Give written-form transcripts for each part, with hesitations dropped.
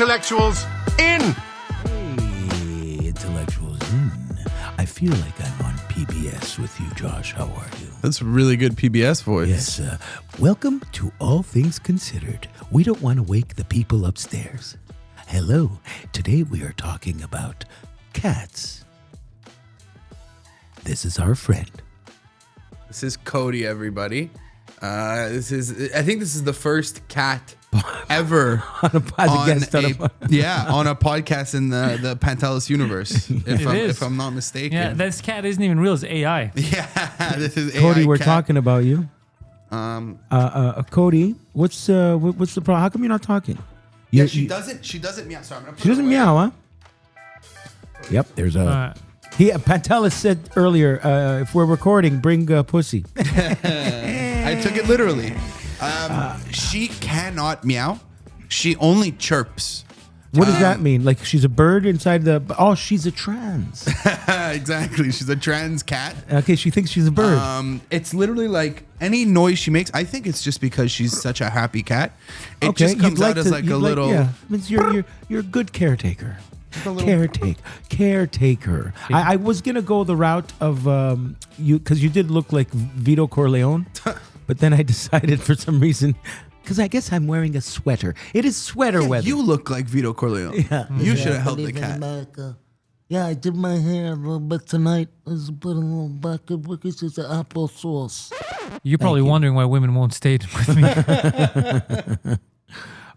Intellectuals in. Hey, Intellectuals in. I feel like I'm on PBS with you, Josh. How are you? That's a really good PBS voice. Yes, welcome to All Things Considered. We don't want to wake the people upstairs. Hello. Today we are talking about cats. This is our friend. This is Cody, everybody. I think this is the first cat ever on a podcast in the Pantelis universe. If I'm not mistaken. Yeah, this cat isn't even real. It's AI. Yeah, this is AI. Cody, we're cat. talking about you. Cody, what's the problem? How come you're not talking? She doesn't meow. Sorry, I'm gonna put She doesn't meow, huh? Yep, there's a. Pantelis said earlier, if we're recording, bring pussy. I took it literally. She cannot meow. She only chirps. What does that mean? Like she's a bird inside the... Oh, she's a trans. Exactly. She's a trans cat. Okay, she thinks she's a bird. It's literally like any noise she makes. I think it's just because she's such a happy cat. It just comes out as like a little... Yeah, means you're a good caretaker. Caretaker. I was gonna go the route of you because you did look like Vito Corleone, but then I decided for some reason because I guess I'm wearing a sweater. It is sweater weather. You look like Vito Corleone. Yeah. You should have helped the cat. America. Yeah, I did my hair a little bit tonight. I was putting a little bucket because it's applesauce. You're probably wondering why women won't stay with me.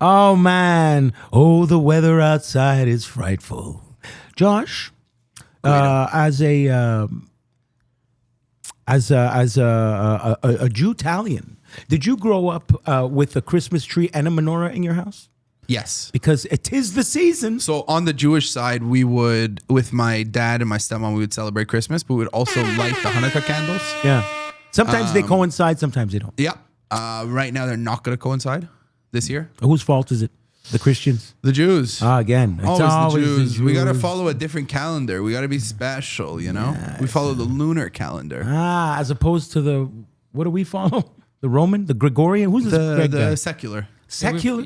Oh man! Oh, the weather outside is frightful. Josh, as a Jew-Italian, did you grow up with a Christmas tree and a menorah in your house? Yes. Because it is the season. So on the Jewish side, we would, with my dad and my stepmom, we would celebrate Christmas, but we would also light the Hanukkah candles. Yeah. Sometimes they coincide, sometimes they don't. Yeah. Right now, they're not going to coincide this year. Whose fault is it? The Christians? The Jews. Again. It's Always the the Jews. We got to follow a different calendar. We got to be special, you know? Yeah, we follow the lunar calendar. As opposed to the, what do we follow? The Roman? The Gregorian? Who's this Greg guy? The secular. Secular?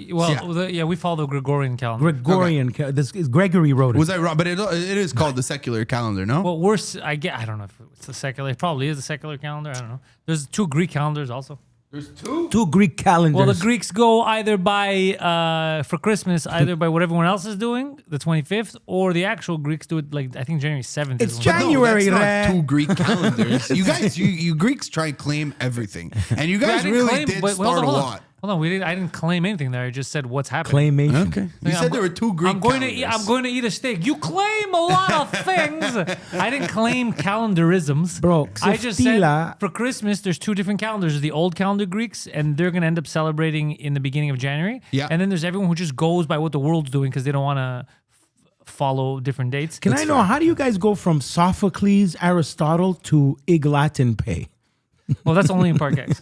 We follow the Gregorian calendar. Gregorian. This is Gregory wrote it. Was I wrong? But it is called the secular calendar, no? Well, I don't know if it's the secular. It probably is the secular calendar. I don't know. There's 2 Greek calendars also. There's 2? 2 Greek calendars. Well, the Greeks go either by, for Christmas, either by what everyone else is doing, the 25th, or the actual Greeks do it like, I think January 7th. It's is when- January. No, that's not 2 Greek calendars. You guys, you Greeks try and claim everything. And you guys really did start a lot. Hold on, I didn't claim anything there. I just said what's happening. Claymation. Okay. You said there were 2 Greek calendars. I'm going to eat a steak. You claim a lot of things. I didn't claim calendarisms. Bro, I just said for Christmas, there's 2 different calendars. There's the old calendar Greeks, and they're going to end up celebrating in the beginning of January. Yeah. And then there's everyone who just goes by what the world's doing because they don't want to follow different dates. Can I know, how do you guys go from Sophocles, Aristotle to Iglatin Pay? Well, that's only in Parkex.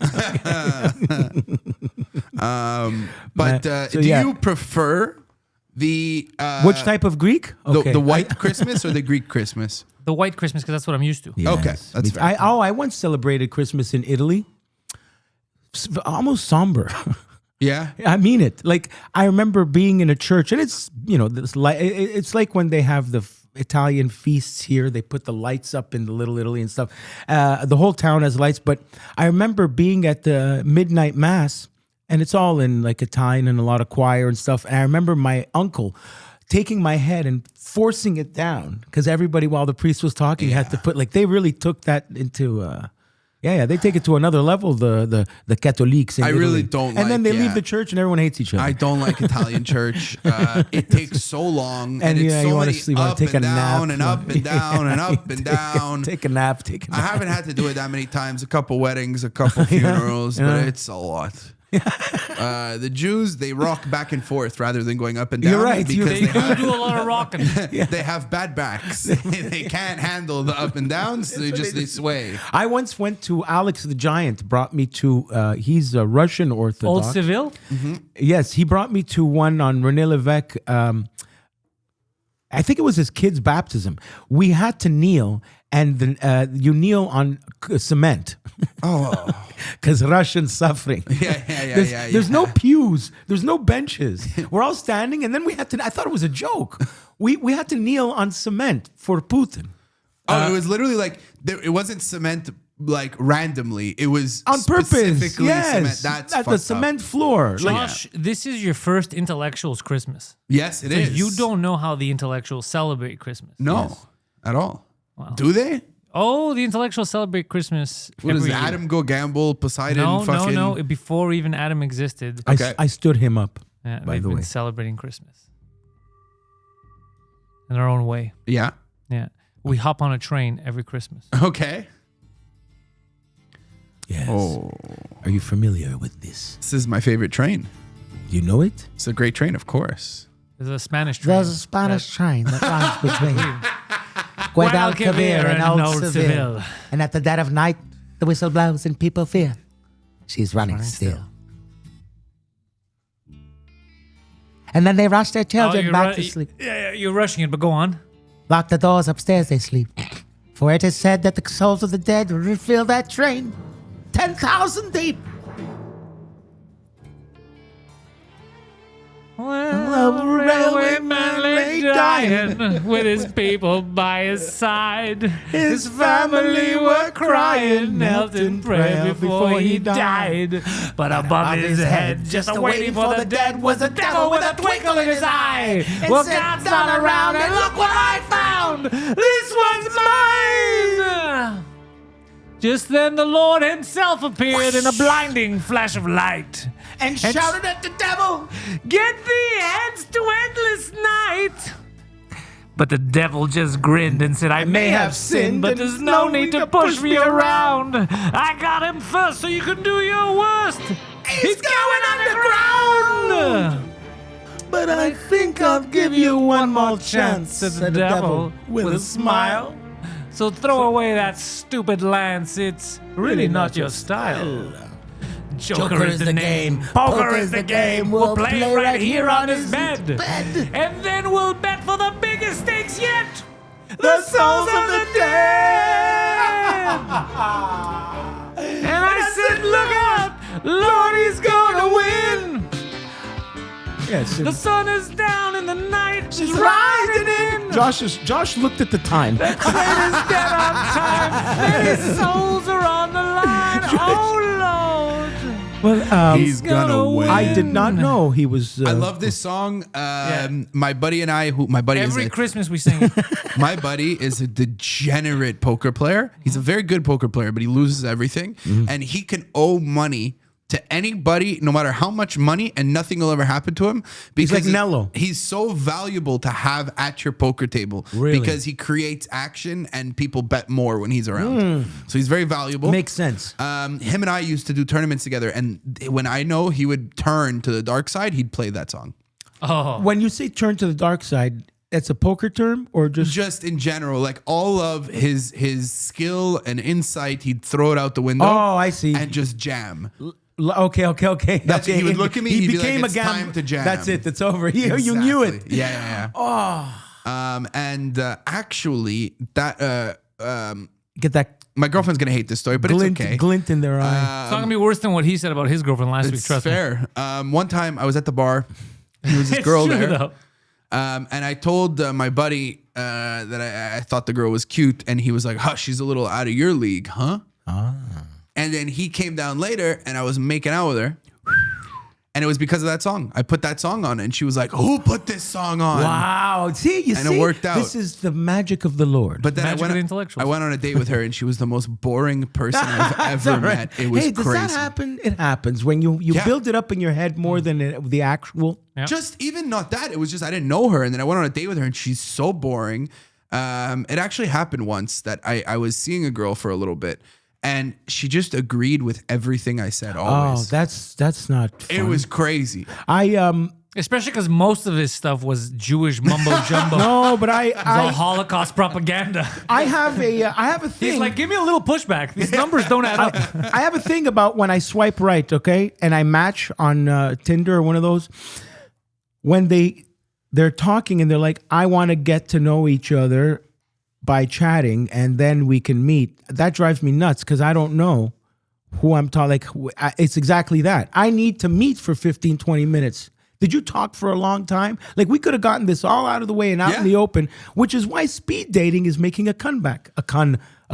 Do you prefer the which type of Greek? Okay. The white Christmas or the Greek Christmas? The white Christmas, because that's what I'm used to. Yes. Okay, that's fair. I once celebrated Christmas in Italy. Almost somber. Yeah, I mean it. Like I remember being in a church, and it's it's like when they have the Italian feasts here. They put the lights up in the Little Italy and stuff. The whole town has lights. But I remember being at the midnight mass, and it's all in like Italian and a lot of choir and stuff. And I remember my uncle taking my head and forcing it down because everybody, while the priest was talking, had to put they really took that into. They take it to another level. The Catholics. I really don't. And then they leave the church, and everyone hates each other. I don't like Italian church. It takes so long, and it's so many up and down and up and down and up and down. Take a nap. I haven't had to do it that many times. A couple weddings, a couple funerals, but it's a lot. The Jews, they rock back and forth rather than going up and down. You're right. They do a lot of rocking. They have bad backs. They can't handle the up and downs. So they sway. I once went to Alex the Giant. Brought me to. He's a Russian Orthodox. Old Seville? Yes, he brought me to one on René Lévesque. I think it was his kid's baptism. We had to kneel, and then you kneel on cement. Oh, Because Russian suffering. yeah. There's no pews. There's no benches. We're all standing, and then we had to. I thought it was a joke. We had to kneel on cement for Putin. Oh, it was literally like it wasn't cement like randomly. It was On purpose. specifically Yes. cement. That's at the fucked cement up. floor. Like, Josh, this is your first intellectuals Christmas. Yes, it So is. you don't know how the intellectuals celebrate Christmas. know at all. Do they? Oh, the intellectuals celebrate Christmas What does every year. Adam go gamble? Poseidon? No, fucking. no. Before even Adam existed, Okay. I stood him up. yeah, by they've the been way. celebrating Christmas in their own way. Yeah. Yeah, we hop on a train every Christmas. Okay. Yes. Oh, Are you familiar with this? this is my favorite train. You know it? It's a great train, of course. There's a Spanish train. There's a Spanish train that runs between Guadalquivir Guadalquivir and and Old Old Seville. Seville. And at the dead of night, the whistle blows and people fear. She's running still. And then they rush their children back to sleep. Yeah, you're rushing it, but go on. Lock the doors, upstairs they sleep. For it is said that the souls of the dead will refill that train 10,000 deep. Well, the railway man lay dying with his people by his side. His family were crying, knelt in prayer before he died. But above his head, just waiting for the dead, was a devil with a twinkle in his eye. Well, God's not around, and look what I found! This one's mine! Just then the Lord himself appeared in a blinding flash of light. And shouted at the devil. Get thee hence to endless night. But the devil just grinned and said, I may have sinned, but there's no need to push me around. I got him first so you can do your worst. He's going underground. But I think I'll give you one more chance, said said the devil with a smile. So throw away that stupid lance. It's really not your style. Joker is the game, poker is the game. We'll play right here on his bed. And then we'll bet for the biggest stakes yet. The souls of the dead. And I said, look out, Lord, he's gonna win. Yes. The sun is down in the night, she's rising in. Josh looked at the time. Train is dead on time. Many souls are on the line. Oh, Lord. Well, He's gonna win. I did not know he was. I love this song. My buddy and I, Every Christmas we sing it. my buddy is a degenerate poker player. He's a very good poker player, but he loses everything, and he can owe money to anybody, no matter how much money, and nothing will ever happen to him. Because like Nello. He's so valuable to have at your poker table Really? because he creates action and people bet more when he's around. So he's very valuable. Makes sense. Him and I used to do tournaments together, and when I know he would turn to the dark side, he'd play that song. Oh. When you say turn to the dark side, that's a poker term or Just in general, like all of his skill and insight, he'd throw it out the window. Oh, I see. And just jam. Okay. That's okay. he would look at me. He He'd be became like, a "It's gambler. time to jam." That's it. It's over. You knew it. Exactly. Yeah. Oh. And actually, that Get that my girlfriend's gonna hate this story, but glint, it's okay. glint in their eye. It's not gonna be worse than what he said about his girlfriend last week. It's Trust fair. One time I was at the bar. There was this It's girl true, there. though. And I told my buddy that I thought the girl was cute, and he was like, "Huh, she's a little out of your league, huh?" And then he came down later, and I was making out with her, and it was because of that song. I put that song on, and she was like, "Who put this song on?" Wow. See, you And see, it worked out. This is the magic of the Lord. But then Magic of the I intellectuals. went on a date with her, and she was the most boring person I've It's ever all right. met. It was hey, does crazy. that happen? It happens when you Yeah. build it up in your head more than the actual. Yeah. Just even not that. It was just I didn't know her, and then I went on a date with her, and she's so boring. It actually happened once that I was seeing a girl for a little bit, and she just agreed with everything I said. Oh, Always. that's not fun. It was crazy. Especially because most of his stuff was Jewish mumbo jumbo. No, but The Holocaust propaganda. I have a thing. He's like, give me a little pushback. These numbers don't add up. I have a thing about when I swipe right, okay, and I match on Tinder or one of those. When the they're talking and they're like, I want to get to know each other by chatting and then we can meet. That drives me nuts because I don't know who I'm talking. Like, it's exactly that. I need to meet for 15, 20 minutes. Did you talk for a long time? Like, we could have gotten this all out of the way and out in the open, which is why speed dating is making a comeback. A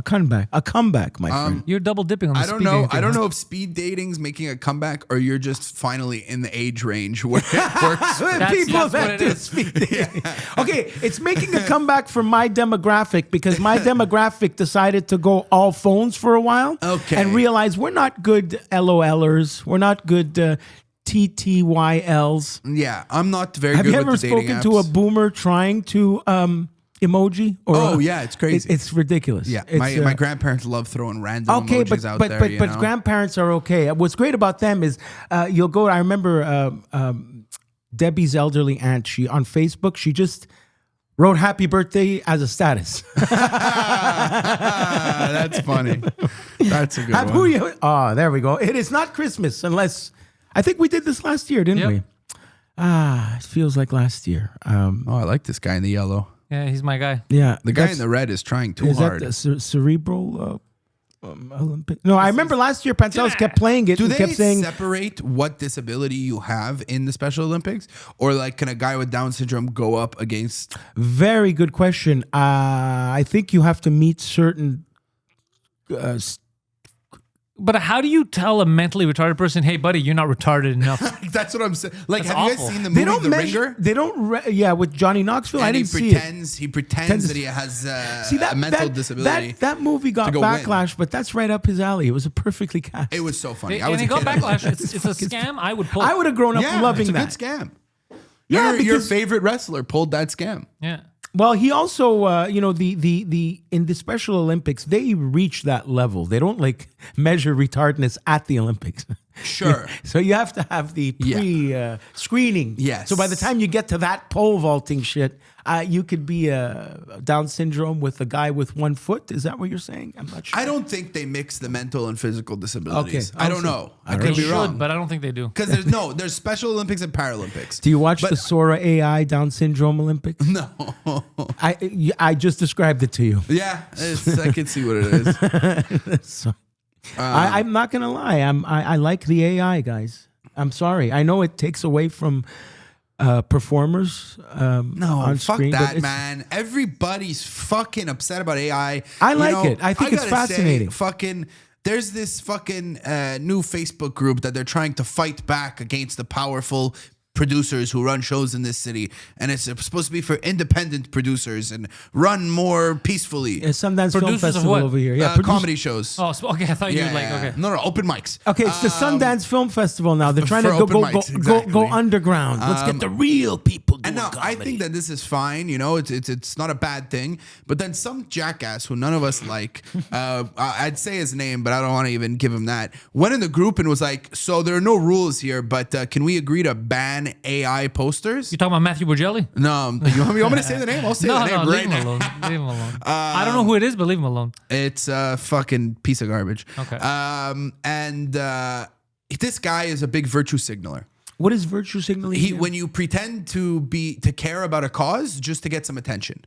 comeback, my friend. You're double dipping on the I don't speed know. dating thing, I don't huh? know if speed dating's making a comeback or you're just finally in the age range where it works. People that's that what it do is. speed dating. Okay, it's making a comeback for my demographic because my demographic decided to go all phones for a while. Okay. And realize we're not good LOLers. We're not good TTYLs. Yeah, I'm not very Have good you with ever the dating spoken to a apps. boomer trying to emoji? Or Oh, yeah, it's crazy. It's ridiculous. Yeah, It's, my grandparents love throwing random okay, emojis out but there. but you but know? grandparents are okay. What's great about them is you'll go. I remember Debbie's elderly aunt. She on Facebook. She just wrote "Happy Birthday" as a status. That's funny. That's a good Happy one. Oh, there we go. It is not Christmas unless I think we did this last year, didn't Yep. we? It feels like last year. Oh, I like this guy in the yellow. Yeah, he's my guy. Yeah, The guy that's- in the red is trying too is hard. that the cerebral Olympic? No, I remember last year Pantelis kept playing it Do and they kept saying separate what disability you have in the Special Olympics? Or like can a guy with Down syndrome go up against very good question. I think you have to meet certain But how do you tell a mentally retarded person, hey, buddy, you're not retarded enough? That's what I'm saying. Like, That's have you awful. guys seen the they movie don't The measure. Ringer? They don't. Yeah, with Johnny Knoxville, I And didn't see it. he pretends that he has a mental disability. That movie got to go win. backlash, but that's right up his alley. It was a perfectly cast. It was so funny. I And was it a got kid. backlash. It's a scam. I would pull. I would have grown up Yeah, loving it's a that. good scam. Yeah, your because- favorite wrestler pulled that scam. Yeah. Well, he also, the in the Special Olympics, they reach that level. They don't like measure retardedness at the Olympics. Sure. So you have to have the pre screening. Yes. So by the time you get to that pole vaulting shit, you could be Down syndrome with a guy with 1 foot. Is that what you're saying? I'm not sure. I don't think they mix the mental and physical disabilities. Okay. I don't know. I They could be should, wrong. but I don't think they do. Because there's Special Olympics and Paralympics. Do you watch But- the Sora AI Down syndrome Olympics? No. I just described it to you. Yeah, I can see what it is. So, I'm not gonna lie. I like the AI guys. I'm sorry. I know it takes away from performers. No, on fuck screen, but that, it's- man. Everybody's fucking upset about AI. I like it. I think it's gotta say, fascinating. fucking, there's this fucking new Facebook group that they're trying to fight back against the powerful producers who run shows in this city, and it's supposed to be for independent producers and run more peacefully. Sundance Film Producers of Festival what? over here. Yeah, produce- Comedy shows. Oh, okay. I thought you were like, Yeah. okay. No, open mics. Okay, it's the Sundance Film Festival now. They're trying to for go open go, mics, go, exactly. go underground. Let's get the real people doing And no, I comedy. think that this is fine. You know, it's not a bad thing. But then some jackass who none of us like, I'd say his name, but I don't want to even give him that, went in the group and was like, so there are no rules here, but can we agree to ban AI posters? You talking about Matthew Bourgelli? No, you want me to say the name? I'll say No, the name leave right him now. alone. Leave him alone. I don't know who it is, but leave him alone. It's a fucking piece of garbage. Okay. And this guy is a big virtue signaler. What is virtue signaling? When you pretend to care about a cause just to get some attention.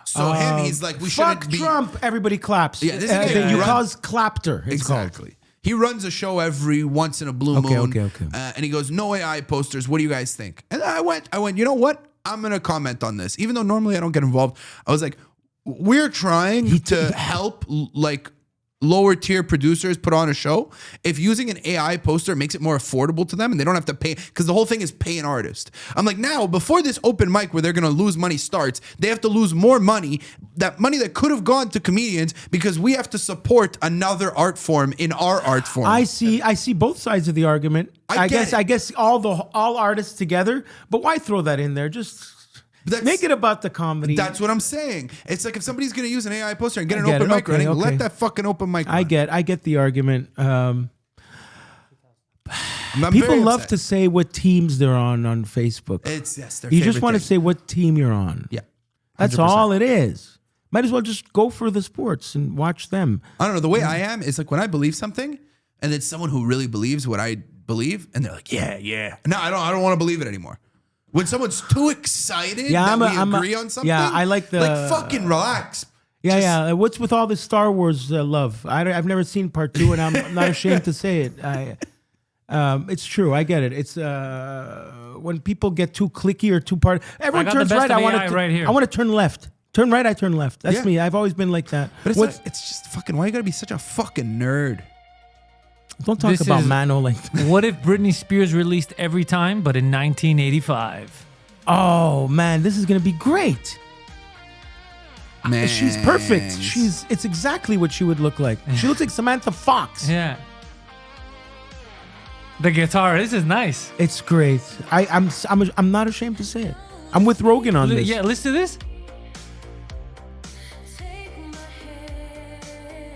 So he's like, we Fuck shouldn't be. Trump. Everybody claps. Yeah, this is you run- cause clapter. It's called. Exactly. He runs a show every once in a blue Okay, moon. okay. And he goes, no AI posters. What do you guys think? And I went, you know what? I'm going to comment on this. Even though normally I don't get involved. I was like, we're trying to help like lower tier producers put on a show. If using an AI poster makes it more affordable to them and they don't have to pay, because the whole thing is pay an artist. I'm like, now before this open mic where they're going to lose money starts, they have to lose more money, that money that could have gone to comedians, because we have to support another art form in our art form. I see both sides of the argument. I get I it. guess all artists together, but why throw that in there? Just That's- make it about the comedy. That's what I'm saying. It's like if somebody's going to use an AI poster and get I an get open it. mic Okay, running, okay. let that fucking open mic I run. get the argument. I'm People very love upset. to say what teams they're on Facebook. It's their You just favorite want to thing. say what team you're on. Yeah. That's 100%. all it is. Might as well just go for the sports and watch them. I don't know. The way I am is like when I believe something and it's someone who really believes what I believe and they're like, yeah. No, I don't want to believe it anymore. When someone's too excited Yeah, that I'm we a- agree on something. yeah, I like the- like fucking relax. Yeah, Just- yeah. What's with all this Star Wars love? I've never seen part 2, and I'm not ashamed to say it. It's true. I get it. It's when people get too cliquey or too part. Everyone got the turns best right. of I want AI to. right here. I want to turn left. Turn right. I turn left. That's Yeah. me. I've always been like that. But What's- it's just fucking. Why you gotta be such a fucking nerd? don't talk This about is- Mano like that. What if Britney Spears released Every Time, but in 1985? Oh man, this is gonna be great. Man, She's perfect. It's exactly what she would look like. She looks like Samantha Fox. Yeah. The guitar, this is nice. It's great. I'm not ashamed to say it. I'm with Rogan on this. Yeah, listen to this.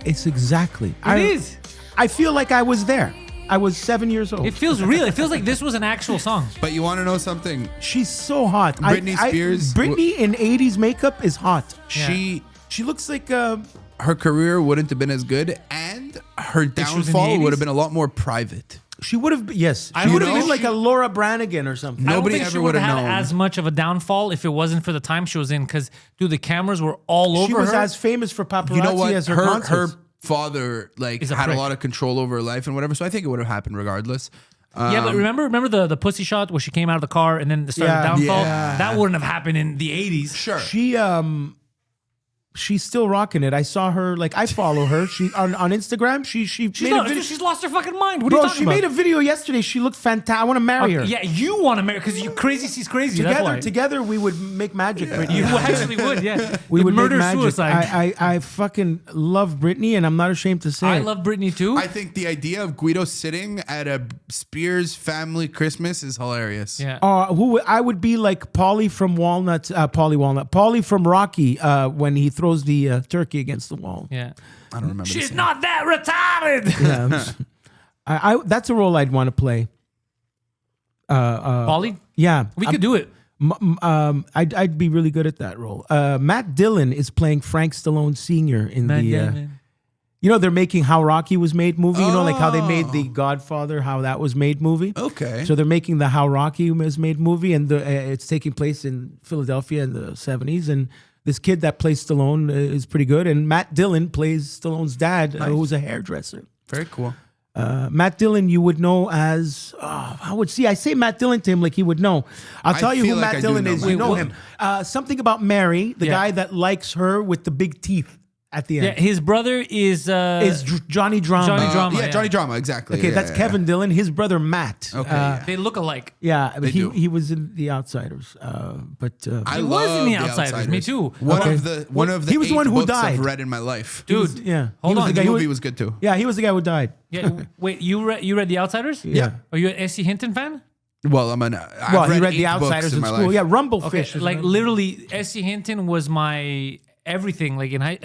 It's exactly. It is. I feel like I was there. I was 7 years old. It feels real. It feels like this was an actual song. But you want to know something? She's so hot. Britney Spears- Britney in 80s makeup is hot. She She looks like her career wouldn't have been as good, and her she was in the downfall would 80s? have been a lot more private. she would have. Yes, I she would don't have been think like she- a Laura Branigan or something. I don't Nobody think she ever would have would've had known. as much of a downfall if it wasn't for the time she was in. Because, dude, the cameras were all over She was her. as famous for paparazzi You know what? as her, Her concerts. father like Is a had a prick. lot of control over her life and whatever. So I think it would have happened regardless. Yeah, but remember the pussy shot where she came out of the car and then the start of the Yeah. downfall? Yeah. That wouldn't have happened in the 80s. Sure. She's still rocking it. I saw her. Like I follow her. She on Instagram. She She's, made a not, video. she's lost her fucking mind. What are Bro, you talking she about? made a video yesterday. She looked fantastic. I want to marry her. Yeah, you want to marry because you crazy sees crazy. That's why. Together, we would make magic. Britney. You actually would, yeah. We You'd would murder make magic. suicide. I fucking love Britney, and I'm not ashamed to say I it. love Britney too. I think the idea of Guido sitting at a Spears family Christmas is hilarious. yeah. I would be like Paulie from Paulie from Rocky when he throws the turkey against the wall. Yeah. I don't remember. She's this not that retarded. Yeah, that's a role I'd want to play. Polly, Yeah, we could do it. I'd be really good at that role. Matt Dillon is playing Frank Stallone Sr. in you know, they're making How Rocky Was Made movie. You know, like how they made The Godfather, how that was made movie. Okay. So they're making the How Rocky Was Made movie, and it's taking place in Philadelphia in the 70s. And this kid that plays Stallone is pretty good. And Matt Dillon plays Stallone's dad, who's a hairdresser. Very cool. Matt Dillon, you would know as I say Matt Dillon to him like he would know. I'll tell you feel who like Matt I do Dillon know is. Matt You know Dillon. him. Something about Mary, the Yeah. guy that likes her with the big teeth at the Yeah, end. his brother is Johnny Drama. Johnny Drama. Yeah, yeah. Johnny Drama, exactly. Okay, Yeah, that's yeah, Kevin Dillon. His brother Matt. Okay, yeah. They look alike. Yeah, but do. he was in The Outsiders. But I He love was in The Outsiders, me too. One Okay. of the He was the one 8 who books died. I've read in my life. Dude, yeah, hold he was on. the The guy who movie was good too. Yeah, he was the guy who died. Yeah, wait, you read The Outsiders? Yeah. Are you an S.C. Hinton fan? Well, I've Well, he read read The 8 books Outsiders in my school. life. Yeah, Rumblefish. Okay, is like another- literally, S.C. Hinton was my everything. Like in high,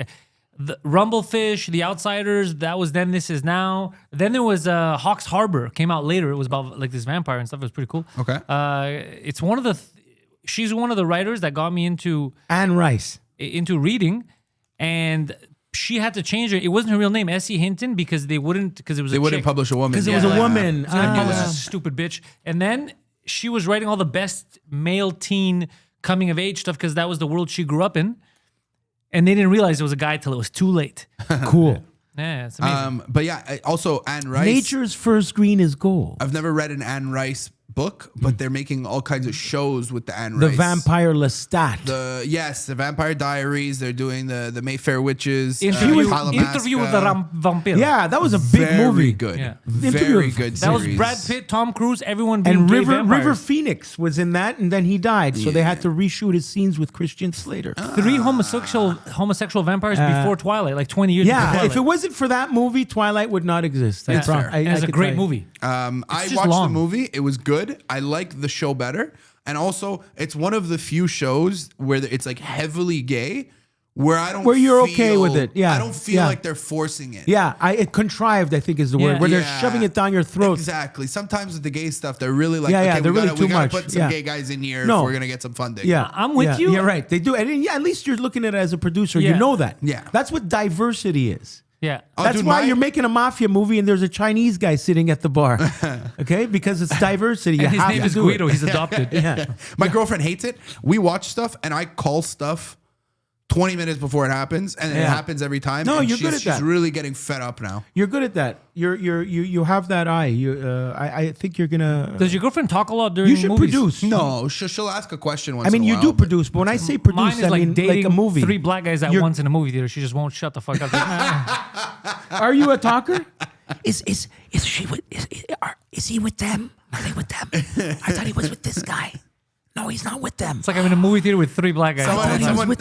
the Rumblefish, The Outsiders. That was Then This Is Now. Then there was Hawks Harbor. Came out later. It was about like this vampire and stuff. It was pretty cool. Okay. It's one of the. She's one of the writers that got me into Anne Rice. reading, and she had to change it. It wasn't her real name, S.E. Hinton, because they wouldn't because it was They a wouldn't chick. publish a woman. Because it was a woman. So I knew this is a stupid bitch. And then she was writing all the best male teen coming of age stuff because that was the world she grew up in. And they didn't realize it was a guy till it was too late. Cool. Yeah, it's amazing. But yeah, also Anne Rice. Nature's first green is gold. I've never read an Anne Rice book, but they're making all kinds of shows with the Anne The Rice. Vampire Lestat. The Vampire Diaries. They're doing the Mayfair Witches. interview Talamasca. with the vampire. Yeah, that was a big Very movie. good. Yeah. Very good That was series. Brad Pitt, Tom Cruise, everyone being And gay River vampires. Phoenix was in that, and then he died. So they had to reshoot his scenes with Christian Slater. 3 homosexual vampires before Twilight, like 20 years before Yeah, Twilight. if it wasn't for that movie, Twilight would not exist. That's fair. And it's a could great tell you. movie. I just watched long. the movie. It was good. I like the show better. And also, it's one of the few shows where it's like heavily gay, where I don't Where you're feel- okay with it. Yeah, I don't feel yeah. like they're forcing it. Yeah, it contrived, I think is the word, Yeah. where they're Yeah. shoving it down your throat. Exactly. Sometimes with the gay stuff, they're really like, Yeah, yeah, okay, they're we really gotta, too we gotta much. put some Yeah. gay guys in here No. if we're gonna get some funding. Yeah, I'm with yeah, you. You're right. They do, and yeah, at least you're looking at it as a producer. Yeah. You know that. Yeah. That's what diversity is. Yeah. Oh, That's dude, why you're making a mafia movie and there's a Chinese guy sitting at the bar. Okay? Because it's diversity. You And his have name to is do Guido. it. He's adopted. Yeah. My girlfriend hates it. We watch stuff and I call stuff 20 minutes before it happens, and it happens every time. No, and you're good at she's that. really getting fed up now. You're good at that. You have that eye. I think you're gonna. Does your girlfriend talk a lot during You should movies? produce. No, she'll ask a question once I mean, in a you while, do but- produce, but when I say produce, Mine is I like mean dating like a movie. 3 black guys at You're- once in a movie theater. She just won't shut the fuck up. Are you a talker? Is she with? Is he with them? Are they with them? I thought he was with this guy. No, he's not with them. It's like I'm in a movie theater with 3 black guys.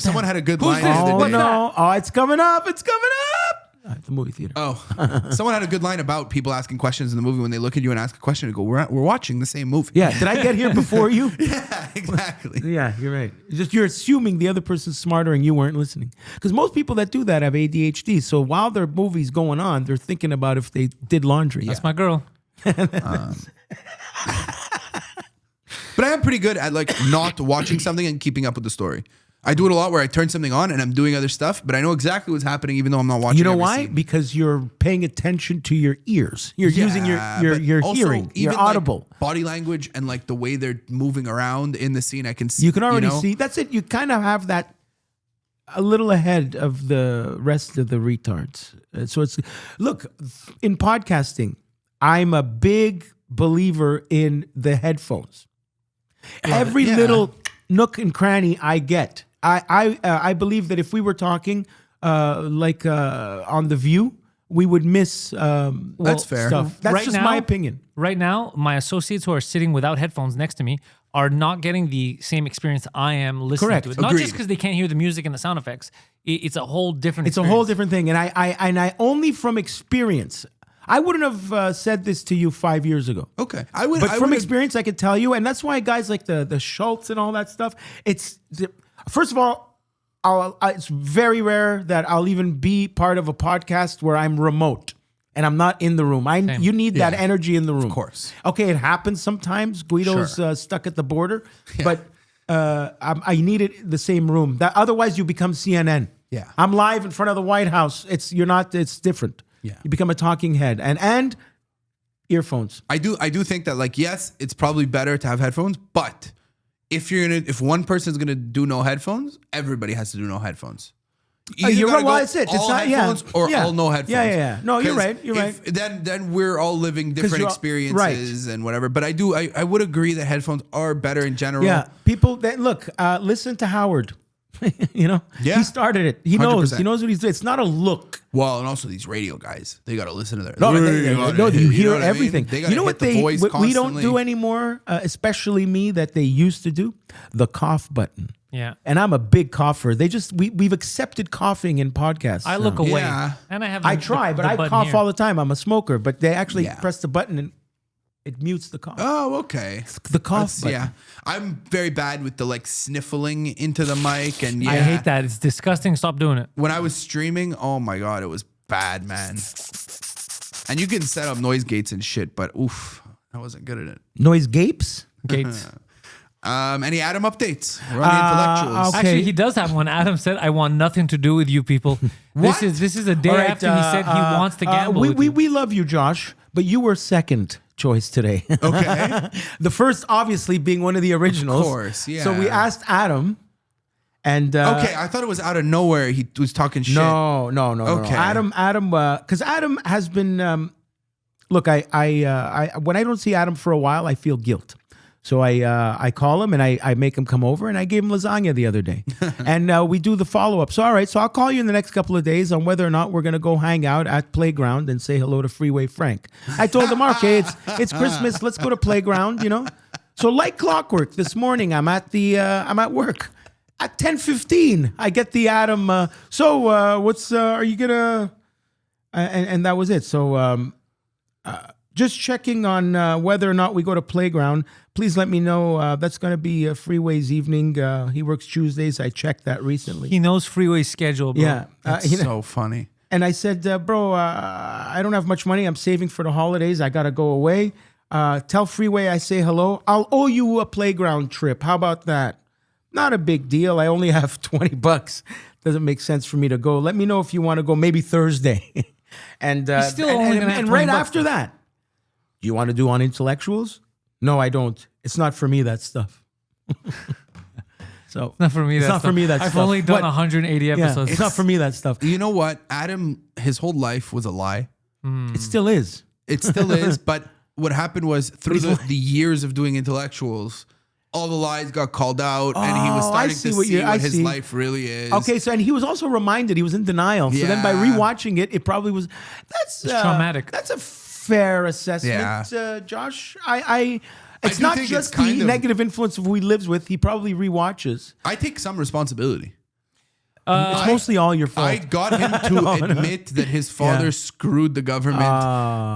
Someone had a good line this? the other Oh day. no! Oh, it's coming up! It's coming up! At the movie theater. Oh, someone had a good line about people asking questions in the movie when they look at you and ask a question and go, "We're watching the same movie." Yeah. Did I get here before you? Yeah, exactly. Yeah, you're right. You're assuming the other person's smarter and you weren't listening. Because most people that do that have ADHD. So while their movie's going on, they're thinking about if they did laundry. That's my girl. But I am pretty good at like not watching something and keeping up with the story. I do it a lot where I turn something on and I'm doing other stuff, but I know exactly what's happening even though I'm not watching. You know every why? scene. Because you're paying attention to your ears. You're using your but also, hearing. You're even, like, audible. body language and like the way they're moving around in the scene. I can see. You can already know? see. That's it. You kind of have that a little ahead of the rest of the retards. So it's look in podcasting. I'm a big believer in the headphones. Every little nook and cranny I get. I believe that if we were talking on The View, we would miss That's fair. stuff. That's Right just now- my opinion. Right now, my associates who are sitting without headphones next to me are not getting the same experience I am listening Correct. to it. Not Agreed. just because they can't hear the music and the sound effects. It's a whole different It's a whole different thing, and I only from experience. I wouldn't have said this to you 5 years ago. Okay, I would. But I from would- experience, I can tell you, and that's why guys like the Schultz and all that stuff. First of all, it's very rare that I'll even be part of a podcast where I'm remote and I'm not in the room. You need that energy in the room. Of course. Okay, it happens sometimes. Guido's stuck at the border, but I need it the same room. Otherwise, you become CNN. Yeah. I'm live in front of the White House. You're not. It's different. Yeah. You become a talking head and earphones. I do think that like yes, it's probably better to have headphones, but if one person's gonna do no headphones, everybody has to do no headphones. Either You're gotta right. Well, go that's it. It's all not. headphones Yeah. or Yeah. all no headphones. Yeah. No, you're 'Cause right. You're right. Then we're all living different you're all- experiences and whatever. But I would agree that headphones are better in general. Yeah, people that look, listen to Howard. You know, Yeah. he started it. He knows. 100%. He knows what he's doing. It's not a look. Well, and also these radio guys, they got to listen to their. No, you hear know what I mean? everything. They gotta You know hit what the voice what we don't constantly. do anymore, especially me, that they used to do? The cough button. Yeah. And I'm a big cougher. We've accepted coughing in podcasts. I look now. away. Yeah. And I have I the- try, but the I button cough here. all the time. I'm a smoker, but they actually Yeah. press the button and it mutes the cough. Oh, okay. The cough button. Yeah, I'm very bad with the like sniffling into the mic, and yeah, I hate that. It's disgusting. Stop doing it. When I was streaming, oh my god, it was bad, man. And you can set up noise gates and shit, but oof, I wasn't good at it. Noise gapes? Gates. Any Adam updates? We're on the intellectuals. okay. Actually, he does have one. Adam said, "I want nothing to do with you people." What? This is a day All right, after he said he wants to gamble. we, with we, you. we love you, Josh, but you were second choice today. Okay. The first, obviously, being one of the originals. Of course, yeah. So we asked Adam, and Okay, I thought it was out of nowhere. He was talking shit. no. Okay. Adam, because Adam has been. Look, I when I don't see Adam for a while, I feel guilt. So I call him and I make him come over, and I gave him lasagna the other day, and we do the follow up. So all right, so I'll call you in the next couple of days on whether or not we're gonna go hang out at Playground and say hello to Freeway Frank. I told him, okay, it's Christmas, let's go to Playground, you know. So like clockwork, this morning I'm at work at 10:15. I get the Adam. What's are you gonna? And that was it. So. Just checking on whether or not we go to Playground. Please let me know. That's going to be Freeway's evening. He works Tuesdays. I checked that recently. He knows Freeway's schedule, bro. Yeah. That's You know, so funny. and I said, bro, I don't have much money. I'm saving for the holidays. I got to go away. Tell Freeway I say hello. I'll owe you a Playground trip. How about that? Not a big deal. I only have $20 doesn't make sense for me to go. Let me know if you want to go. Maybe Thursday. And He's still only gonna have and 20 right bucks, after that, do you want to do on intellectuals? No, I don't. It's not for me, that stuff. So Not for me. It's that not stuff. for me, that I've stuff. only done What? 180 yeah, episodes. it's not for me, that stuff. You know what? Adam, his whole life was a lie. It still is. It still is. But what happened was through the years of doing intellectuals, all the lies got called out, and he was Oh, I starting see to what see you- I what his see. life really is. Okay, so and he was also reminded, he was in denial. So then by Yeah. rewatching it, it probably was that's traumatic. That's a fair assessment, Yeah. Josh. It's do not think just it's kind the of- negative influence of who he lives with. He probably rewatches. I take some responsibility. It's mostly all your fault. I got him to admit that his father Yeah. screwed the government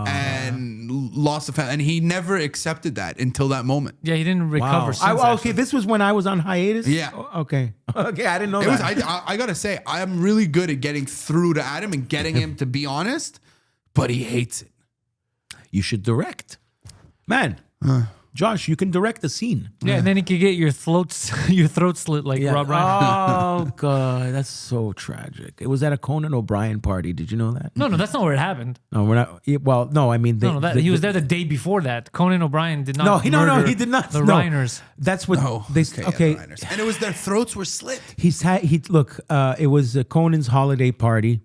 and lost the family, and he never accepted that until that moment. Yeah, he didn't recover. Since, okay, actually. this was when I was on hiatus. Yeah. Okay. Okay, I didn't know It that. was. I gotta say, I'm really good at getting through to Adam and getting him to be honest, but he hates it. You should direct, man. Josh, you can direct a scene. Yeah, and then he could get your throat slit like Rob Reiner. Oh god, that's so tragic. It was at a Conan O'Brien party. Did you know that? No, that's not where it happened. No, we're not. Well, no, I mean, He was there the day before that. Conan O'Brien did not. No, murder he did not. The no. Reiners. That's what Oh, they. yeah, Okay, the Reiners. And it was their throats were slit. Look. It was Conan's holiday party,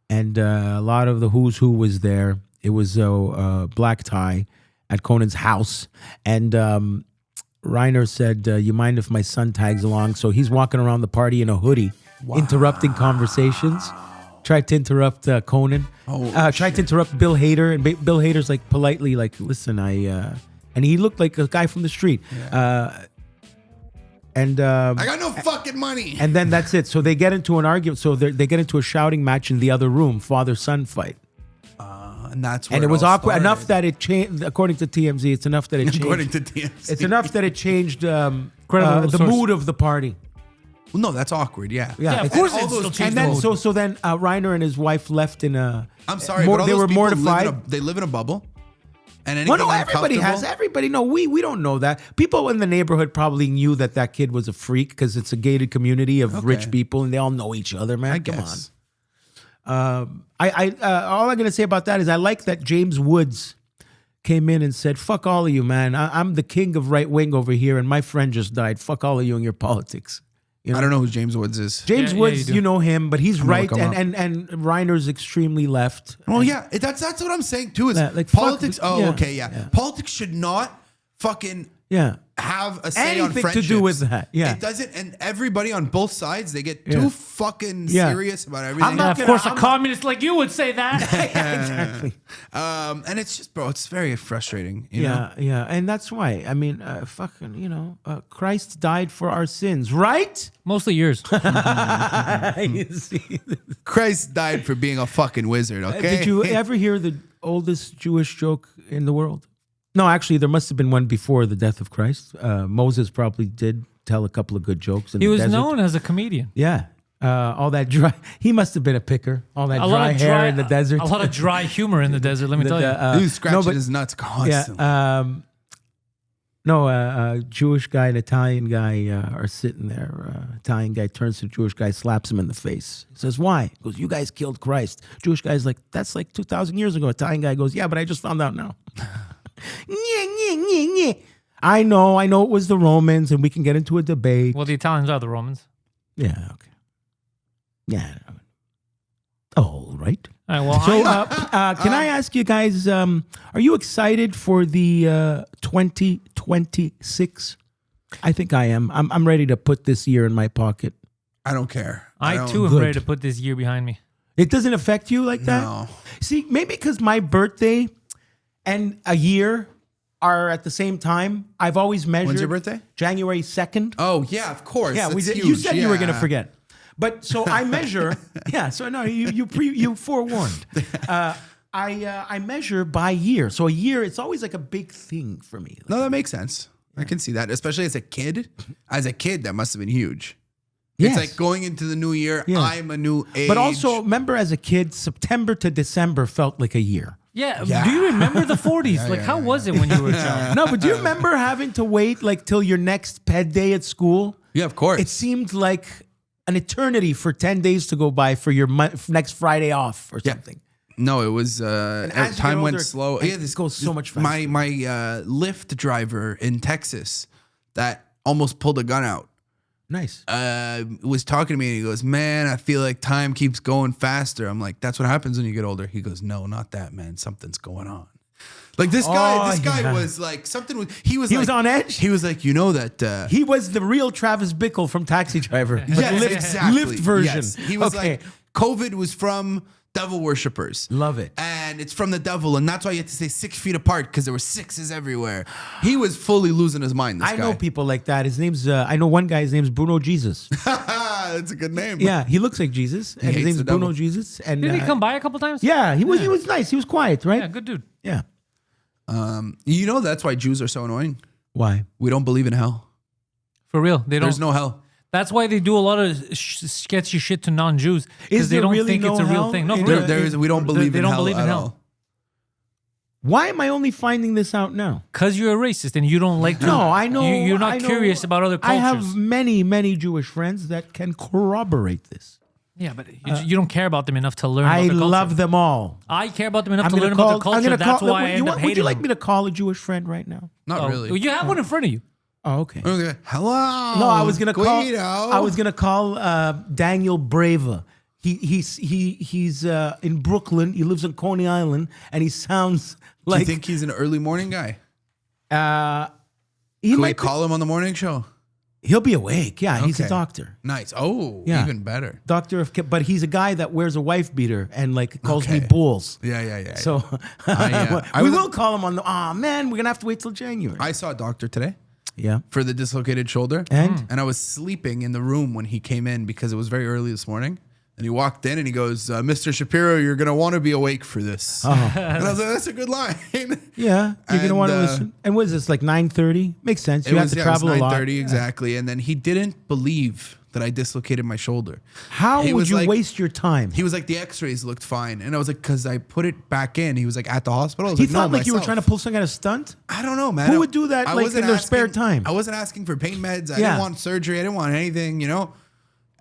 and a lot of the who's who was there. It was a black tie at Conan's house, and Reiner said, "You mind if my son tags along?" So he's walking around the party in a hoodie, interrupting conversations. Tried to interrupt Conan. Tried to interrupt Bill Hader, and Bill Hader's like politely like, "Listen, and he looked like a guy from the street. I got no fucking money. And then that's it. So they get into an argument. So they get into a shouting match in the other room, father-son fight. And that's where And it was all awkward started. enough that it changed. According to TMZ, it's enough that it changed. According to TMZ. It's enough that it changed Credible the source. mood of the party. Well, no, that's awkward. Yeah. Yeah, of it's- course all it's those still changes- changed. And then the mood. so then Reiner and his wife left in a. I'm sorry, more- but all they those were people mortified. they live in a bubble. And anything Well, no, everybody has. uncomfortable- Everybody, no, we don't know that. People in the neighborhood probably knew that kid was a freak because it's a gated community of rich people and they all know each other, man. I Come guess. on. All I'm gonna say about that is I like that James Woods came in and said, "Fuck all of you, man. I'm the king of right wing over here, and my friend just died. Fuck all of you and your politics." You know? I don't know who James Woods is. James Yeah, Woods, you you, do. know him, but he's right, look him and Reiner's extremely left. Well, yeah, that's what I'm saying too. Is Like, fuck politics? the- Oh, yeah, okay, yeah. Politics should not fucking Yeah. have a say on Anything to friendships. do with that, yeah. It doesn't, and everybody on both sides they get Yeah. too fucking Yeah. serious about everything. I'm Yeah, not of course, I'm a not- communist like you would say that. Exactly. And it's just, bro, it's very frustrating. You know? Yeah, and that's why. I mean, Christ died for our sins, right? Mostly yours. You see? Christ died for being a fucking wizard. Okay. Did you ever hear the oldest Jewish joke in the world? No, actually, there must have been one before the death of Christ. Moses probably did tell a couple of good jokes in He the was desert. known as a comedian. Yeah. All that dry. He must have been a picker. All that dry hair in the desert. A lot of dry humor in the desert. Let me tell you. He was scratching no, but- his nuts constantly. A Jewish guy and Italian guy are sitting there. Italian guy turns to the Jewish guy, slaps him in the face. He says, "Why?" He goes, "You guys killed Christ." Jewish guy's like, "That's like 2,000 years ago." Italian guy goes, "Yeah, but I just found out now." I know it was the Romans, and we can get into a debate. Well, the Italians are the Romans. Yeah, okay. Yeah. All right. All right, well, So, can I ask you guys, are you excited for the 2026? I think I am. I'm ready to put this year in my pocket. I don't care. I don't- too am Good. ready to put this year behind me. It doesn't affect you like that? No. See, maybe because my birthday and a year are at the same time. I've always measured. When's your birthday? January 2nd. Oh yeah, of course. Yeah, That's did. You huge. said you were going to Yeah. forget. But so I measure. Yeah, so no, you forewarned. I measure by year. So a year, it's always like a big thing for me. No, that makes sense. I can see that, especially as a kid. As a kid, that must have been huge. Yes. It's like going into the new year. Yeah. I'm a new age. But also, remember as a kid, September to December felt like a year. Yeah. Yeah. Do you remember the 40s? How was it when you were a child? No, but do you remember having to wait like till your next ped day at school? yeah, of course. It seemed like an eternity for 10 days to go by for your next Friday off or something. No, it was as you time get went older, slow. this goes so much faster. My Lyft driver in Texas that almost pulled a gun out Nice. was talking to me and he goes, "Man, I feel like time keeps going faster." I'm like, "That's what happens when you get older." He goes, "No, not that, man. Something's going on." Like this guy was like he was on edge? He was like, you know that He was the real Travis Bickle from Taxi Driver. But yes, Lyft, exactly. Lyft version. Yes. He was like, COVID was from devil worshippers. Love it. And it's from the devil. And that's why you had to stay 6 feet apart because there were sixes everywhere. He was fully losing his mind, this guy. I know people like that. His name's, I know one guy, his name's Bruno Jesus. That's a good name. Yeah, he looks like Jesus. And his hates name's the Bruno devil. Jesus. And Didn't he come by a couple times? Yeah, he was nice. He was quiet, right? Yeah, good dude. Yeah. You know that's why Jews are so annoying. Why? We don't believe in hell. For real. They don't. There's no hell. That's why they do a lot of sketchy shit to non-Jews Is because they there don't really think it's no a real hell? thing. No, for There- real. We don't believe they in don't hell believe in at hell. all. Why am I only finding this out now? Because you're a racist and you don't like to. No, I know. You're not I know- curious about other I cultures. have many, many Jewish friends that can corroborate this. Yeah, but you don't care about them enough to learn I about their culture. love them all. I care about them enough I'm to gonna learn call. about their I'm culture. gonna That's call. why I end up Would hating you like them. me to call a Jewish friend right now? Not really. You have one in front of you. Oh, okay. Okay. Hello. No, I was gonna call. Guido. I was gonna call Daniel Brava. He's in Brooklyn. He lives on Coney Island, and he sounds Do you like think he's an early morning guy? he Can we might. call him on the morning show? He'll be awake. Yeah, he's a Okay. doctor. Nice. Oh, Yeah. even better. Doctor of, but he's a guy that wears a wife beater and like calls me Okay. bulls. Yeah. So I we was- will call him on the. Oh man, we're gonna have to wait till January. I saw a doctor today Yeah. for the dislocated shoulder. And? I was sleeping in the room when he came in because it was very early this morning. And he walked in and he goes, "Mr. Shapiro, you're going to want to be awake for this." And I was like, "That's a good line." Yeah, you're gonna And, want to listen. And what is this, like 9:30? Makes sense. You have to travel a lot. 9:30 exactly. And then he didn't believe that I dislocated my shoulder. How He would was you like- waste your time? He was like, "The x-rays looked fine." And I was like, "Because I put it back in." He was like, "At the hospital?" I was He like, thought "No, like you were myself." trying to pull some kind of stunt. I don't know, man. Who would do that, I like, wasn't in their spare asking- time? I wasn't asking for pain meds. I Yeah. didn't want surgery. I didn't want anything, you know?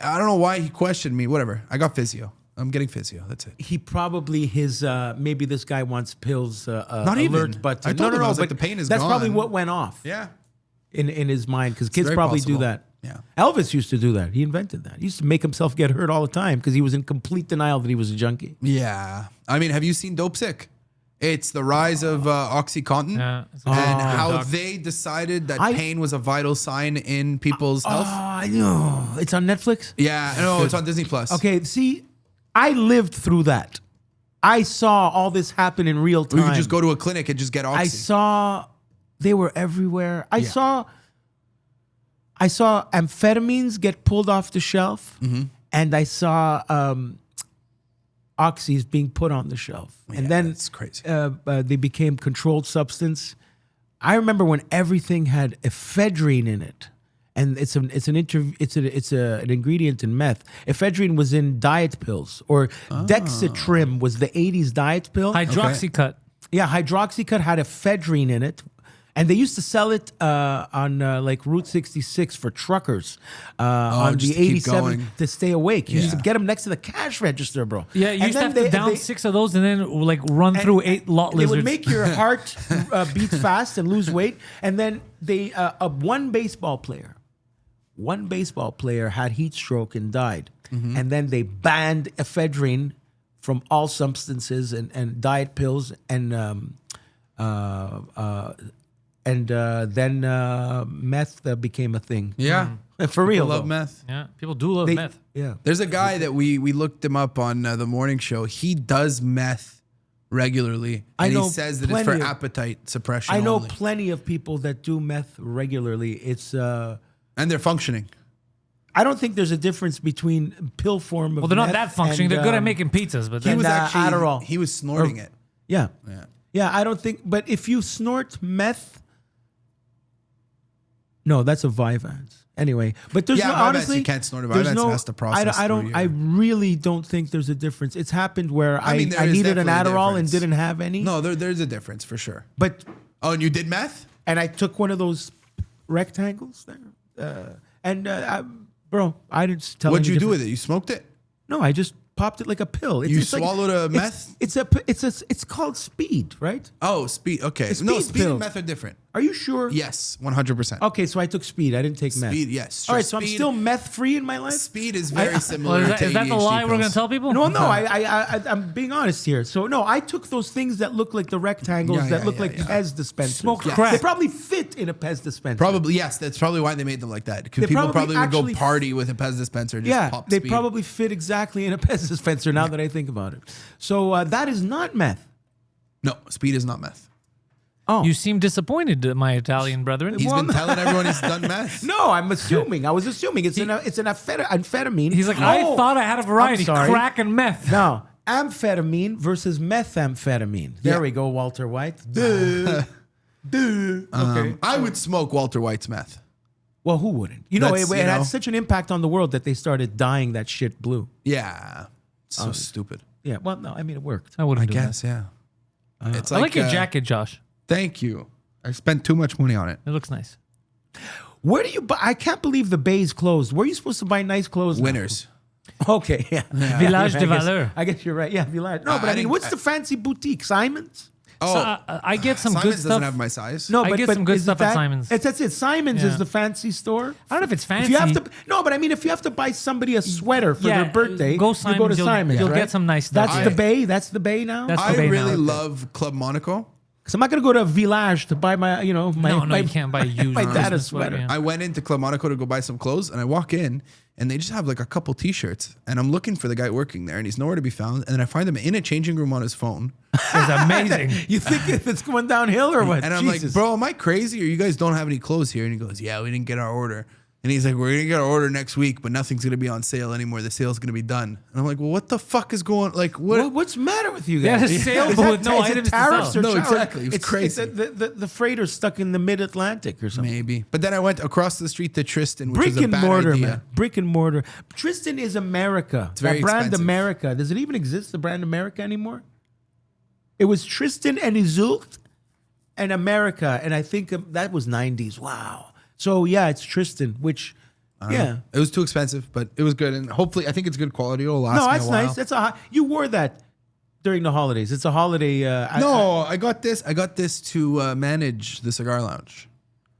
I don't know why he questioned me. Whatever. I got physio. I'm getting physio. That's it. He probably maybe this guy wants pills. Not alert even. button. I told him, I was but like, the pain is that's probably gone. what went off Yeah. in his mind because kids very probably possible. do that. Yeah. Elvis used to do that. He invented that. He used to make himself get hurt all the time because he was in complete denial that he was a junkie. Yeah. I mean, have you seen Dope Sick? It's the rise of OxyContin Yeah. and how they decided that pain was a vital sign in people's health. I know. It's on Netflix? Yeah. No, it's on Disney Plus. Okay, see, I lived through that. I saw all this happen in real Or time. you could just go to a clinic and just get Oxy. I saw they were everywhere. I saw amphetamines get pulled off the shelf, Mm-hmm. and I saw oxys being put on the shelf, and then that's crazy. they became controlled substance. I remember when everything had ephedrine in it, and it's an ingredient in meth. Ephedrine was in diet pills, or Dexatrim was the '80s diet pill. Hydroxycut. Yeah, Hydroxycut had ephedrine in it. And they used to sell it on like Route 66 for truckers on just the to keep 87 going. to stay awake. You used to Yeah. get them next to the cash register, bro. Yeah, you And used to then have to down 6 of those and then like run through 8 lot They lizards. would make your heart beat fast and lose weight. And then they one baseball player had heat stroke and died. Mm-hmm. And then they banned ephedrine from all substances and diet pills and then meth became a thing. Yeah. For real. I love though. meth. Yeah, people do love They- meth. Yeah. There's a guy that we looked him up on the morning show. He does meth regularly. I And know he says that it's for plenty of- appetite suppression. I know only. plenty of people that do meth regularly. It's And they're functioning. I don't think there's a difference between pill form of Well, they're not meth that functioning. and, They're good at making pizzas, but He then was And, actually Adderall. he was snorting it. Yeah. Yeah. Yeah, I don't think. But if you snort meth, no, that's a Vyvanse. Anyway, but there's Yeah, no, Vyvanse, honestly, you can't snort a there's Vyvanse, it has to process I don't. through I your- really don't think there's a difference. It's happened where I, mean, there I is needed an definitely a Adderall and difference. didn't have any. No, there's a difference for sure. But Oh, and you did meth? and I took one of those rectangles there, Bro, I didn't tell What'd any you do different- with it? You smoked it? No, I just popped it like a pill. You it's like- swallowed a it's- meth? It's called speed, right? Oh, speed. Okay. A No, speed speed pill. and meth are different. Are you sure? Yes, 100%. Okay, so I took speed. I didn't take meth. Speed, yes. All right, so I'm Speed- still meth free in my life. Speed is very similar Well, to is that the ADHD lie we're going pills. to tell people? No, I'm being honest here. So no, I took those things that look like the rectangles Yeah, that yeah, look yeah, like yeah. Pez dispensers. Smoke Yeah. crack. They probably fit in a Pez dispenser. Probably, yes. That's probably why they made them like that. Because They people probably probably would go actually- party with a Pez dispenser and just Yeah, pop they speed. probably fit exactly in a Pez dispenser. Now that I think about it, so that is not meth. No, speed is not meth. Oh, You seem disappointed, my Italian brethren. He's Well, been telling everyone he's done meth. no, I'm assuming. I was assuming it's an amphetamine. He's like, I thought I had a variety, I'm sorry. crack and meth. No, amphetamine versus methamphetamine. There Yeah. we go, Walter White. Duh. Duh. Okay. I would smoke Walter White's meth. Well, who wouldn't? You know, That's, it you had know. such an impact on the world that they started dyeing that shit blue. Yeah. So stupid. Yeah, well, no, I mean, it worked. I wouldn't I do guess, yeah. It's that. I like your jacket, Josh. Thank you. I spent too much money on it. It looks nice. Where do you buy? I can't believe the Bay's closed. Where are you supposed to buy nice clothes now? Winners. Okay, yeah. Village de I guess- Valeur. I guess you're right. Yeah, Village. No, but I mean, think- what's the fancy boutique? Simon's? Oh, So, I get some Simon's good doesn't stuff. have my size. No, I but, get but some good is it stuff at that? Simon's. That's it. Simon's Yeah. is the fancy store. I don't know if it's If fancy. you have to, no, but I mean, if you have to buy somebody a sweater for Yeah, their birthday, go you go Simon's, to you'll- Simon's. you'll right? get some nice stuff. That's the Bay. That's the Bay now. That's I the Bay now. really Okay. love Club Monaco. Because I'm not gonna go to Village to buy my, you know, my. No, my you can't buy a used my dad a Christmas sweater. sweater. yeah. I went into Club Monaco to go buy some clothes, and I walk in, and they just have like a couple T-shirts, and I'm looking for the guy working there, and he's nowhere to be found. And then I find him in a changing room on his phone, It's amazing. You think if it's going downhill or what? and I'm Jesus. like, "Bro, am I crazy, or you guys don't have any clothes here?" And he goes, "Yeah, we didn't get our order." And he's like, "We're gonna get our order next week, but nothing's gonna be on sale anymore. The sale's gonna be done." And I'm like, "Well, what the fuck is going? Like, what?" What's the matter with you They had guys? a sale, Is but that- with no is it items to tariffs sell. or No, tariffs? exactly. It was It's crazy. the freighter's stuck in the mid-Atlantic or something. Maybe. But then I went across the street to Tristan, which Brick is a and bad mortar, idea. man. Brick and mortar. Tristan is America. It's very that brand expensive. America. Does it even exist, the brand America anymore? It was Tristan and Iseult and America. And I think that was 90s. Wow. So, yeah, it's Tristan, which, yeah. It was too expensive, but it was good, and hopefully, I think it's good quality. It'll last No, me that's a while. nice. That's you wore that during the holidays. It's a holiday. No, I got this. I got this to manage the cigar lounge.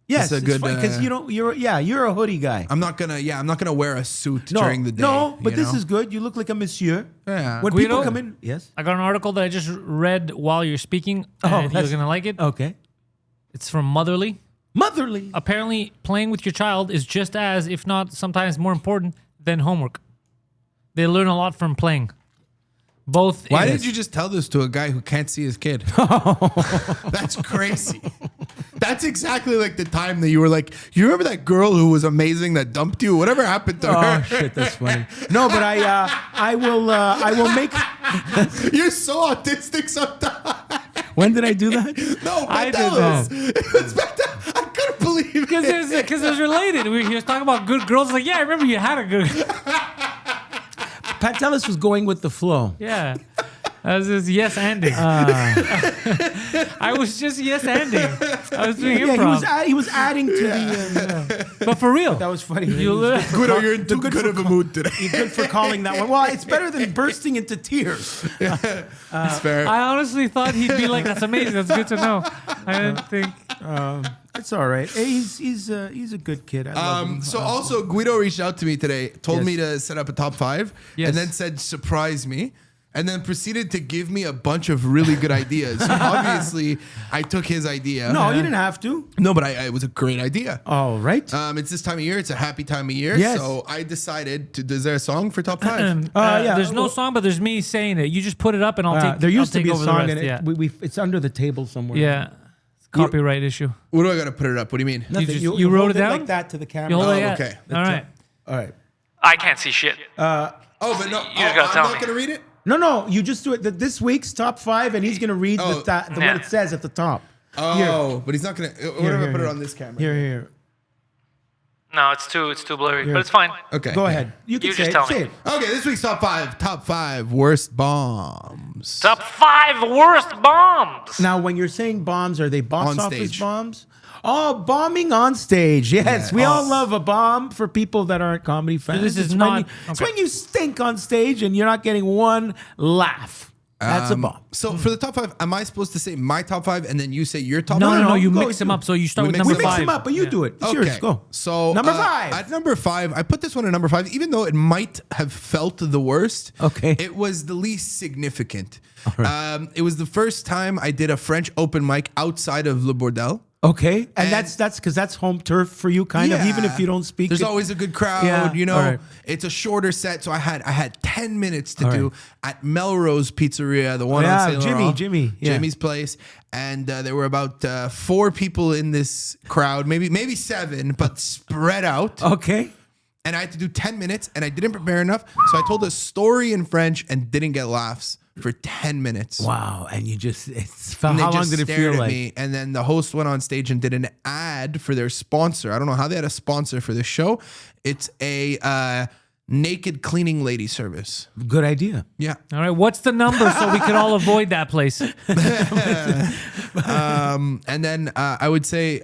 yes, it's a good, because you don't. You're a hoodie guy. I'm not gonna wear a suit during the day. No, but you this know? is good. You look like a monsieur. Yeah. When Guido? people come in, yes. I got an article that I just read while you're speaking, and you're that's- gonna like it. Okay. It's from Motherly. Motherly. Apparently, playing with your child is just as, if not sometimes more important than homework. They learn a lot from playing. Both. Why in- did you just tell this to a guy who can't see his kid? That's crazy. That's exactly like the time that you were like, you remember that girl who was amazing that dumped you? Whatever happened to Oh her? shit, that's funny. No, but I will make. You're so autistic sometimes. When did I do that? No, I did Pantelis. It was Pantelis. I couldn't believe it. Because it's related. He was talking about good girls. Like, yeah, I remember you had a good. Pantelis was going with the flow. Yeah. I was just yes anding. I was just yes anding. I was doing Yeah, improv. he was adding to the. But for real. That was funny. You learn- Guido, you're in too good of a mood today. You're good for calling that one. Well, it's better than bursting into tears. It's fair. I honestly thought he'd be like, that's amazing. That's good to know. I didn't think. It's all right. Hey, he's a good kid. I love him. So also Guido reached out to me today, told Yes. me to set up a top 5, Yes. and then said surprise me, and then proceeded to give me a bunch of really good ideas. So obviously, I took his idea. No, you didn't have to. No, but it was a great idea. All right. It's this time of year. It's a happy time of year. Yes. So I decided to. Is there a song for top 5? Yeah, There's no well- song, but there's me saying it. You just put it up and I'll take. There used I'll to be take a over song the in rest. it. Yeah. It's under the table somewhere. Yeah. It's a copyright issue. What do I got to put it up? What do you mean? Nothing. You wrote hold it down? like that to the camera. You hold Oh, it, yeah. okay. All right. All right. I can't see shit. Oh, but no. You just gotta I'm tell not me. going to read it? No. You just do it. This week's top 5, and he's gonna read Oh. what Yeah. it says at the top. Oh, but he's not going to. What if I here, put it here. on this camera? Here. No, it's too blurry, but it's fine. Okay. Go ahead. You can You say just it. tell Say me. it. Okay, this week's top 5. Top 5 worst bombs. Top 5 worst bombs. Now, when you're saying bombs, are they box On office stage. bombs? Oh, bombing on stage. Yes, we all love a bomb for people that aren't comedy fans. this is It's not- It's when you stink on stage and you're not getting one laugh. That's a bomb. So for the top 5, am I supposed to say my top 5 and then you say your top No, 5? no, no, you go, mix them go. up. So you start We with mix number We mix 5. them up, but you do it. It's yours. Go. So Number 5. At number 5, I put this one at number 5, even though it might have felt the worst. Okay. It was the least significant. It was the first time I did a French open mic outside of Le Bordel. Okay, and And- that's because that's home turf for you, kind of. Even if you don't speak, There's it. always a good crowd, Yeah, you know. all right. It's a shorter set, so I had 10 minutes to All do right. at Melrose Pizzeria, the one Yeah, on Saint Laurent. Jimmy, yeah. Jimmy's place, and there were about 4 people in this crowd, maybe 7, but spread out. Okay. And I had to do 10 minutes, and I didn't prepare enough, so I told a story in French and didn't get laughs for 10 minutes. Wow, and you just And they how long just did it stared feel at like? me, and then the host went on stage and did an ad for their sponsor. I don't know how they had a sponsor for this show. It's a naked cleaning lady service. Good idea. Yeah. All right, what's the number so we can all avoid that place? And then I would say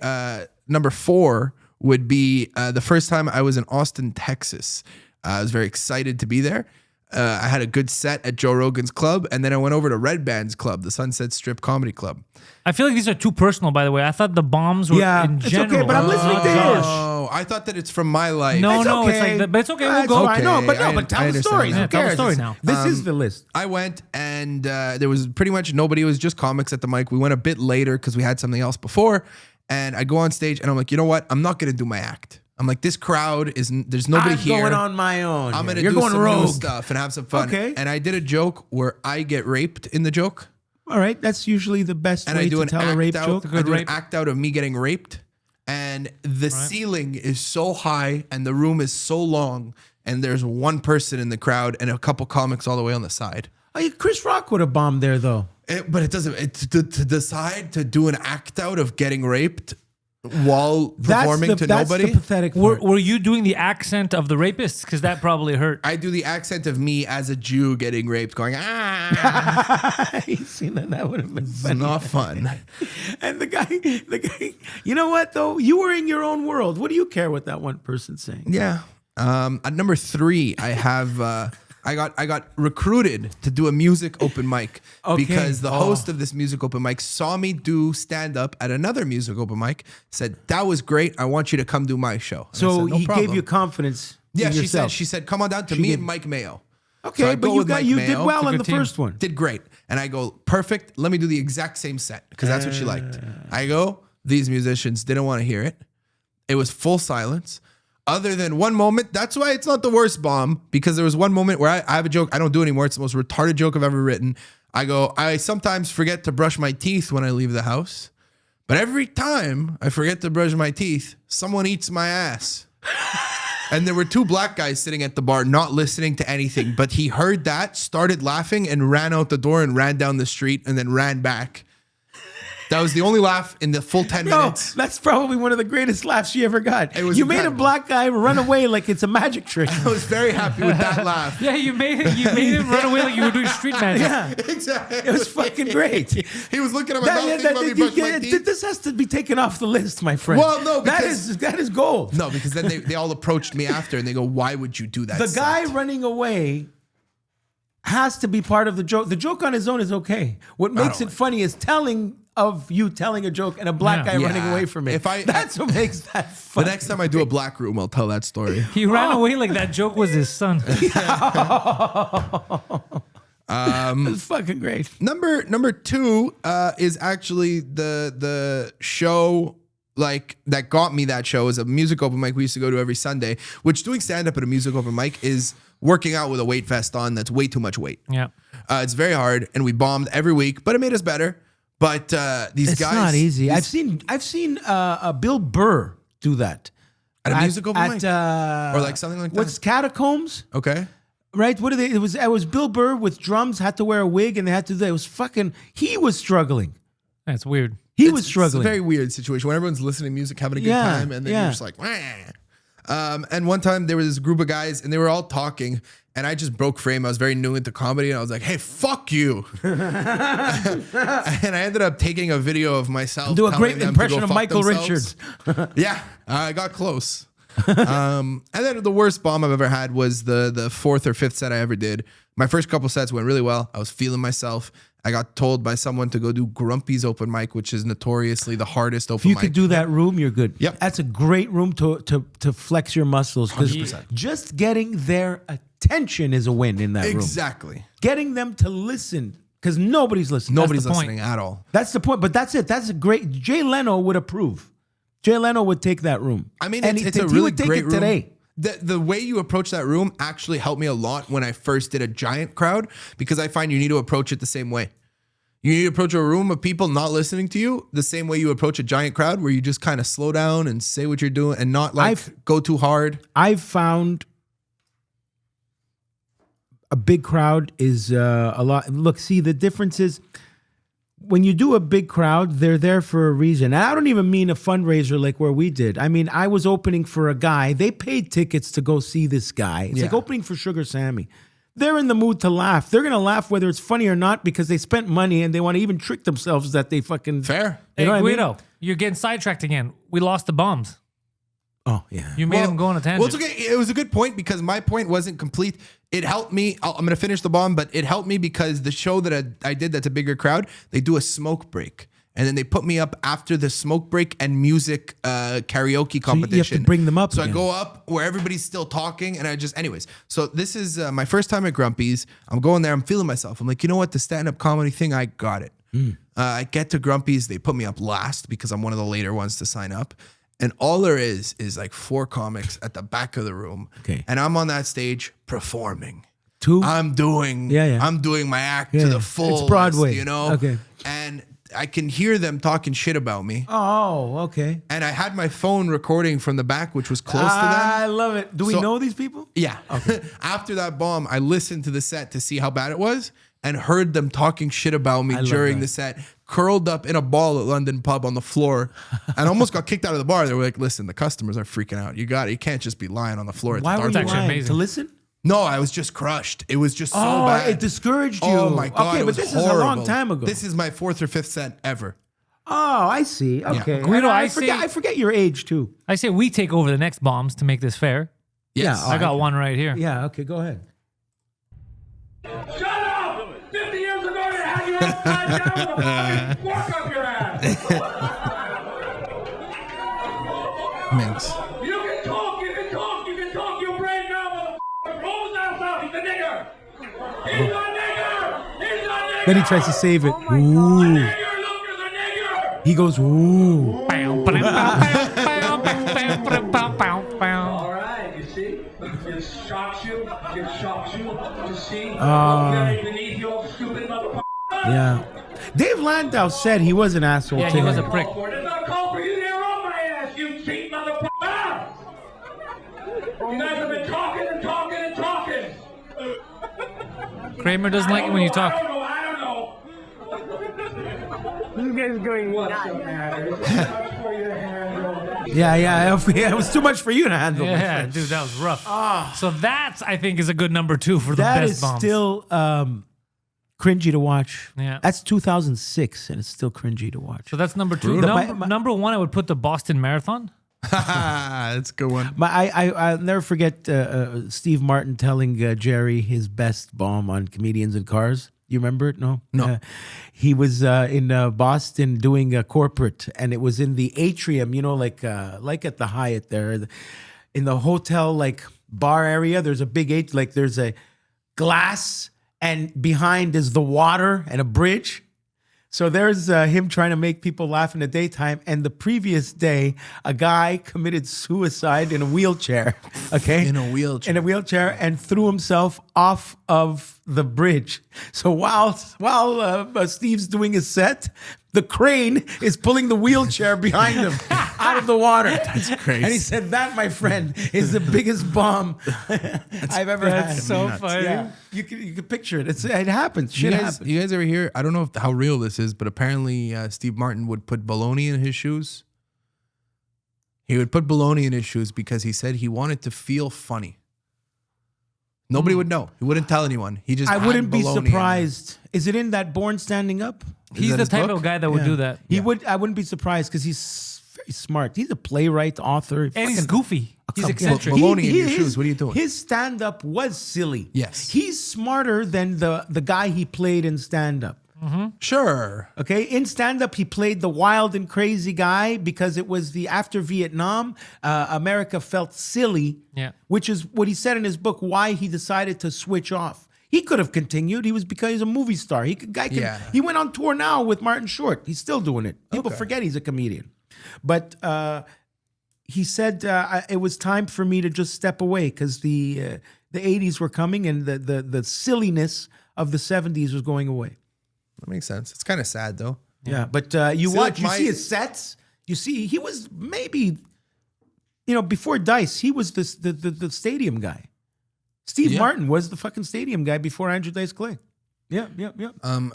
number 4 would be the first time I was in Austin, Texas. I was very excited to be there. I had a good set at Joe Rogan's club, and then I went over to Red Band's club, the Sunset Strip Comedy Club. I feel like these are too personal, by the way. I thought the bombs were Yeah, in it's general. okay, but I'm listening to Josh. his. Oh, I thought that it's from my life. No, It's no, it's okay. like that, but it's okay. We'll That's go. fine. No, but I tell the understand story. that. Who Yeah, tell the cares? story This- now. This is the list. I went, and there was pretty much nobody. It was just comics at the mic. We went a bit later because we had something else before. And I go on stage, and I'm like, you know what? I'm not going to do my act. I'm like, this crowd there's nobody I'm here. going on my own. I'm here. gonna You're do going some rogue. new stuff and have some fun. Okay. And I did a joke where I get raped in the joke, All right, that's usually the best and way I do to an tell a act rape out. joke. I do an act out of me getting raped, and the ceiling is so high, and the room is so long, and there's one person in the crowd and a couple comics all the way on the side. Oh, Chris Rock would have bombed there, though. But it doesn't. It's to decide to do an act out of getting raped while performing to that's nobody. the pathetic part. Were you doing the accent of the rapist? Because that probably hurt. I do the accent of me as a Jew getting raped, going ah. You seen that? That would have been It's funny. not fun. And the guy, you know what though? You were in your own world. What do you care what that one person's saying? Yeah. At number 3, I have I got recruited to do a music open mic Okay. because the host of this music open mic saw me do stand up at another music open mic. Said that was great. I want you to come do my show. And I So said, "No he problem." gave you confidence. Yeah, in she yourself. said come on down to me and Mike Mayo. Okay, So I but go you with Mike you did Mayo. well It's a in good the team. first one. Did great. And I go, perfect. Let me do the exact same set because that's what she liked. I go, these musicians didn't want to hear it. It was full silence. Other than one moment, that's why it's not the worst bomb, because there was one moment where I have a joke I don't do anymore. It's the most retarded joke I've ever written. I go, I sometimes forget to brush my teeth when I leave the house, but every time I forget to brush my teeth, someone eats my ass. And there were 2 black guys sitting at the bar not listening to anything, but he heard that, started laughing, and ran out the door and ran down the street and then ran back. That was the only laugh in the full 10 No, minutes. that's probably one of the greatest laughs she ever got. It was you made a incredible. black guy run away like it's a magic trick. I was very happy with that laugh. Yeah, you made him run away like you were doing street magic. Yeah, Exactly. it was fucking great. He was looking at my mouth thinking about me brushing my teeth. This has to be taken off the list, my friend. Well, no, that because- is gold. No, because then they all approached me after and they go, why would you do that? The guy set?" running away has to be part of the joke. The joke on his own is okay. What makes don't it funny is telling a joke and a black Yeah. guy Yeah. running away from it. That's what makes that The funny. next time I do a black room, I'll tell that story. He ran away like that joke was his son. It's fucking great. Number 2 is actually the show like that got me that show is a music open mic we used to go to every Sunday, which doing stand up at a music open mic is working out with a weight vest on. That's way too much weight. Yeah. It's very hard, and we bombed every week, but it made us better. But these It's guys, not easy. these- I've seen Bill Burr do that at a music open mic, or or like something like that. What's Catacombs? Okay. Right? What are they? It was Bill Burr with drums, had to wear a wig, and they had to do that. It was fucking. He was struggling. That's weird. He was It's a struggling. very weird situation when everyone's listening to music, having a good Yeah, time, and then yeah. you're just like, And one time there was this group of guys and they were all talking and I just broke frame. I was very new into comedy and I was like, hey, fuck you. And I ended up taking a video of myself. Do a telling great them to impression go of fuck Michael themselves. Richards. Yeah, I got close. And then the worst bomb I've ever had was the fourth or fifth set I ever did. My first couple sets went really well. I was feeling myself. I got told by someone to go do Grumpy's open mic, which is notoriously the hardest open If you mic. could do that room, you're good. Yep. That's a great room to flex your muscles because 100%. just getting their attention is a win in that room. Exactly. Getting them to listen because nobody's listening. Nobody's the point. listening at all. That's the point. But that's it. That's a great. Jay Leno would approve. Jay Leno would take that room. I mean, And it's he a really would take great it room. today. The way you approach that room actually helped me a lot when I first did a giant crowd because I find you need to approach it the same way. You need to approach a room of people not listening to you the same way you approach a giant crowd where you just kind of slow down and say what you're doing and not go too hard. I've found a big crowd is a lot. Look, see, the difference is when you do a big crowd, they're there for a reason. And I don't even mean a fundraiser like where we did. I mean, I was opening for a guy. They paid tickets to go see this guy. It's like opening for Sugar Sammy. They're in the mood to laugh. They're going to laugh whether it's funny or not because they spent money and they want to even trick themselves that they fucking... Fair. You know Hey, what I mean? Guido, you're getting sidetracked again. We lost the bombs. Oh, yeah. You made him go on a tangent. Well, it's okay. It was a good point because my point wasn't complete. It helped me. I'm going to finish the bomb, but it helped me because the show that I did that's a bigger crowd, they do a smoke break. And then they put me up after the smoke break and music karaoke competition. you have to bring them up So again. I go up where everybody's still talking and I just, anyways. So this is my first time at Grumpy's. I'm going there. I'm feeling myself. I'm like, you know what? The stand-up comedy thing, I got it. I get to Grumpy's. They put me up last because I'm one of the later ones to sign up. And all there is like 4 comics at the back of the room. Okay. And I'm on that stage performing. 2? I'm doing my act to the full. It's Broadway. You know? Okay. And I can hear them talking shit about me. Oh, okay. And I had my phone recording from the back, which was close to them. I love it. Do we So- know these people? Yeah. After that bomb, I listened to the set to see how bad it was and heard them talking shit about me love during that. the set, curled up in a ball at London Pub on the floor and almost got kicked out of the bar. They were like, listen, the customers are freaking out. You got it. You can't just be lying on the floor at Why the were dark you actually lying? amazing. To listen? No, I was just crushed. It was just so Oh, bad. it discouraged you. Oh my God. Okay, it but was this is a long horrible. time ago. This is my 4th or 5th set ever. Oh, I see. Okay. Guido, And I I forget your age too. I say we take over the next bombs to make this fair. Yes. Yeah, I got one right here. Yeah, okay, go ahead. Shut up! 50 years ago, you had your upside down with a fucking fork up your ass! Minx. You can talk, your brain now, motherfucker! Roll his ass out, he's a nigger! He's a nigger! He's a nigger! Then he tries to save it. Ooh. Nigger, look, there's a nigger! He goes, ooh. Alright, you see? It shocks you to see Ah. what's buried beneath your stupid motherfucker! Yeah. Dave Landau said he was an asshole Yeah, to he was him. a prick. It's not a call for you to on my ass, you cheap motherfucker! You guys have been talking and talking and talking! Kramer doesn't like it when you talk. I don't know. This guy's going, what's the matter? It's too much for you to handle. Yeah, it was too much for you to handle. my Yeah, friend. dude, that was rough. So that's, I think, is a good number 2 for the That best is bombs. still cringy to watch. Yeah. That's 2006, and it's still cringy to watch. So that's number 2. Brutal. Number 1, I would put the Boston Marathon. That's a good one. I'll never forget Steve Martin telling Jerry his best bomb on comedians in cars. You remember it? No. He was in Boston doing a corporate, and it was in the atrium. You know, like at the Hyatt there, in the hotel like bar area. There's a big there's a glass, and behind is the water and a bridge. So there's him trying to make people laugh in the daytime. And the previous day, a guy committed suicide in a wheelchair. Okay? In a wheelchair. In a wheelchair, and threw himself off of the bridge. So while Steve's doing his set, the crane is pulling the wheelchair behind him out of the water. That's crazy. And he said, that, my friend, is the biggest bomb I've ever had. That's so funny. Yeah, you can picture it. It happens. Shit happens. You guys ever hear? I don't know how real this is, but apparently Steve Martin would put bologna in his shoes. He would put bologna in his shoes because he said he wanted to feel funny. Nobody would know. He wouldn't tell anyone. He just I had wouldn't be bologna in surprised. Is it in that Born Standing Up? He's that the his type book? of guy that would do that. He would. I wouldn't be surprised because he's very smart. He's a playwright, author, And he's goofy. He's eccentric. Bologna in your shoes. What are you doing? His stand-up was silly. Yes. He's smarter than the guy he played in stand-up. Sure. Okay, in stand-up, he played the wild and crazy guy because it was the after Vietnam. America felt silly, which is what he said in his book. Why he decided to switch off. He could have continued. He was because he's a movie star. He went on tour now with Martin Short. He's still doing it. People forget he's a comedian, but he said it was time for me to just step away because the 80s were coming and the silliness of the 70s was going away. That makes sense. It's kind of sad though. Yeah, but you see his sets. You see, he was maybe, before Dice, he was the stadium guy. Steve Martin was the fucking stadium guy before Andrew Dice Clay. Yeah.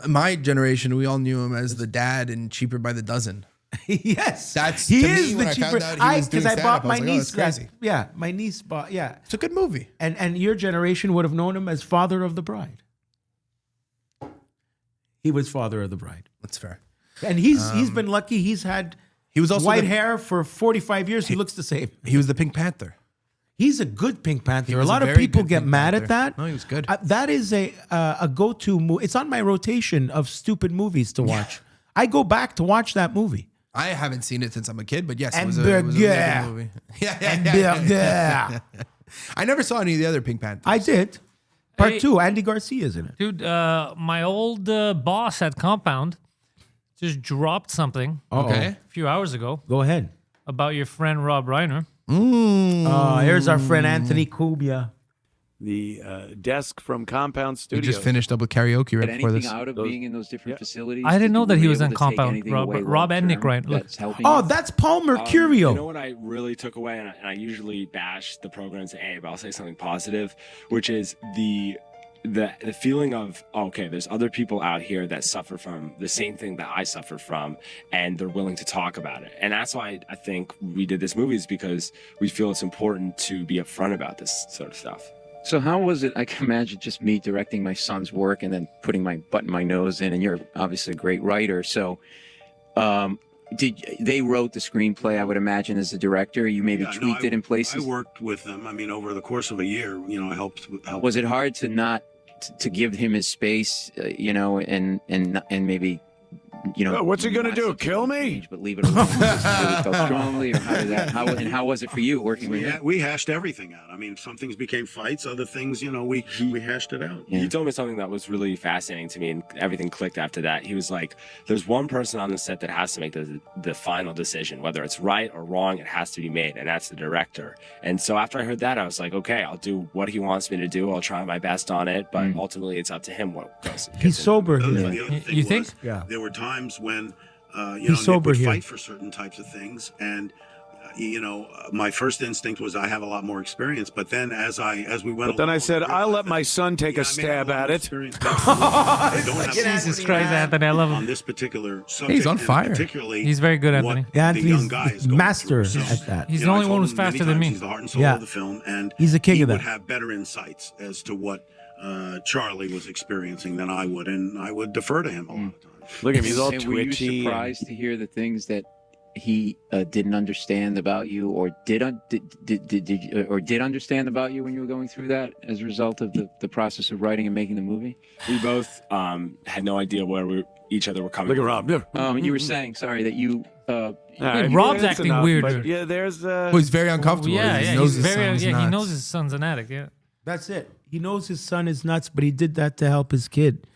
My generation, we all knew him as the dad in Cheaper by the Dozen. Yes, He to is me, when I found out he was doing because I bought stand-up, I my was like, oh, niece that's crazy. my niece bought. Yeah, It's a good movie. and your generation would have known him as Father of the Bride. He was Father of the Bride. That's fair. And he's been lucky. He was also white the- hair for 45 years. He looks the same. He was the Pink Panther. He's a good Pink Panther. A was a lot of very people good get Pink mad Panther. at that. No, he was good. That is a go-to movie. It's on my rotation of stupid movies to watch. I go back to watch that movie. I haven't seen it since I'm a kid, but yes, it And was a really Burger. good movie. Yeah. I never saw any of the other Pink Panthers. I did. Part Hey. 2, Andy Garcia's in it. Dude, my old boss at Compound just dropped something Okay. a few hours ago Go ahead. about your friend Rob Reiner. Here's our friend Anthony Cubia. The desk from Compound We Studios. just finished up with karaoke right Get before anything this. out of being in those different facilities? I didn't know that he Were you was able in to take Compound, anything Rob, away but Rob and Nick, long-term right? Look. That's helping Oh, you? that's Paul Mercurio. You know what I really took away, and I usually bash the programs but I'll say something positive, which is the feeling of, okay, there's other people out here that suffer from the same thing that I suffer from, and they're willing to talk about it. And that's why I think we did this movie, is because we feel it's important to be upfront about this sort of stuff. So how was it? I can imagine just me directing my son's work and then putting my nose in, and you're obviously a great writer. So they wrote the screenplay, I would imagine, as a director? You maybe tweaked it in places? I worked with them. I mean, over the course of a year, I helped. Was it hard to not to give him his space, and maybe, what's he gonna not do? something Kill me? change, but leave it alone? Just really felt strongly, or how was it for you working with him? We hashed everything out. I mean, some things became fights, other things, we hashed it out. He told me something that was really fascinating to me, and everything clicked after that. He was like, there's one person on the set that has to make the final decision, whether it's right or wrong, it has to be made, and that's the director. And so after I heard that, I was like, okay, I'll do what he wants me to do. I'll try my best on it, but ultimately it's up to him what goes. He's sober The here. other thing You was, think? Yeah. There were times when, He's Nick sober would here. fight for certain types of things, and my first instinct was I have a lot more experience. But then as we went, But then I along, said, I'll let my son take a I may have stab lot at more it. experience, but I don't have Jesus any Christ, Anthony, I love on him. this particular subject. He's on and fire. Particularly, He's very good, what Anthony. Yeah, the Anthony's young guy is going master through. So, at that. He's you the know, I only one told who's him many faster than times me. He's the heart and soul Yeah. of the film, and He's the king he of that. would have better insights as to what Charlie was experiencing than I would, and I would defer to him a lot of times. Look at him, he's all And were you twitchy. surprised to hear the things that he didn't understand about you, or did understand about you when you were going through that as a result of the process of writing and making the movie? We both had no idea where each other were coming Look at from. Rob. And you were saying, sorry, that you Rob's that's acting enough, weird, but dude. Yeah, there's Oh, he's very uncomfortable. Yeah, he yeah, knows he's his very, son's he nuts. knows his son's an addict. Yeah, That's it. He knows his son is nuts, but he did that to help his kid.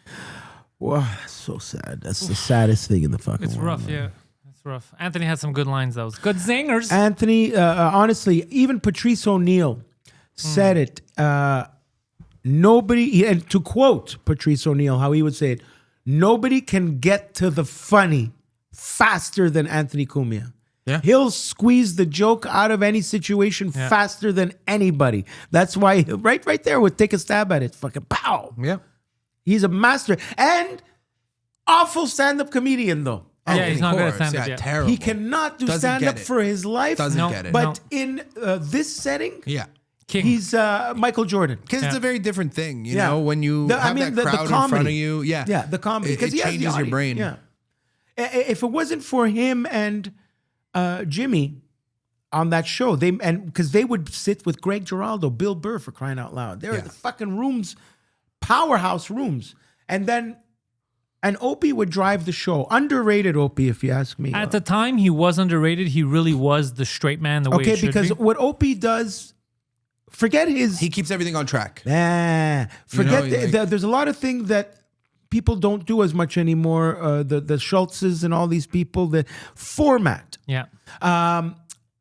Wow, that's so sad. That's the saddest thing in the fucking it's world. rough. man. Yeah, it's rough. Anthony had some good lines. Those good zingers. Anthony, honestly, even Patrice O'Neal said it. Nobody, and to quote Patrice O'Neal, how he would say it, nobody can get to the funny faster than Anthony Cumia. Yeah. He'll squeeze the joke out of any situation faster than anybody. That's why right there would take a stab at it. Fucking pow. Yeah. He's a master and awful stand-up comedian though. Yeah, he's not good at course. stand-up, Yeah, yeah. terrible. He cannot do Doesn't stand up get it. for his life. Doesn't No. get it. But in this setting, yeah. King. he's Michael Jordan. Because it's a very different thing, you Yeah. know, when you have that crowd in front of you. Yeah. Yeah, the comedy. It Because he has the changes your audience. brain. Yeah. If it wasn't for him and Jimmy on that show, because they would sit with Greg Giraldo, Bill Burr, for crying out loud. They're Yeah. the fucking rooms, powerhouse rooms. And Opie would drive the show. Underrated Opie, if you ask me. At the time, he was underrated. He really was the straight man the way Okay, it should because be. what Opie does, forget his. He keeps everything on track. Forget You know, there's a lot of things that people don't do as much anymore. The Schultzes and all these people, the format. Yeah.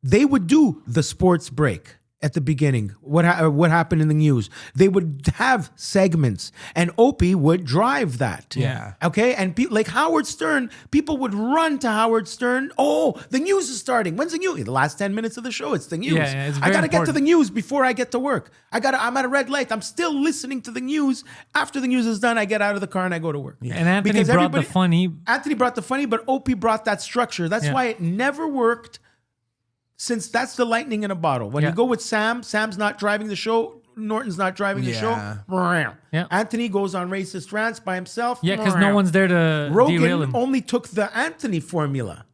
They would do the sports break at the beginning. What happened in the news? They would have segments, and Opie would drive that. Yeah. Okay, and like Howard Stern, people would run to Howard Stern. Oh, the news is starting. When's the news? The last 10 minutes of the show. It's the news. Yeah, it's I very gotta get to important. the news before I get to work. I'm at a red light. I'm still listening to the news. After the news is done, I get out of the car and I go to work. And Anthony Because brought the everybody- funny. Anthony brought the funny, but Opie brought that structure. That's Yeah. why it never worked. Since that's the lightning in a bottle. When Yeah. you go with Sam's not driving the show. Norton's not driving the show. Yeah. Anthony goes on racist rants by himself. Yeah, because no one's there to derail Rogan him. only took the Anthony formula.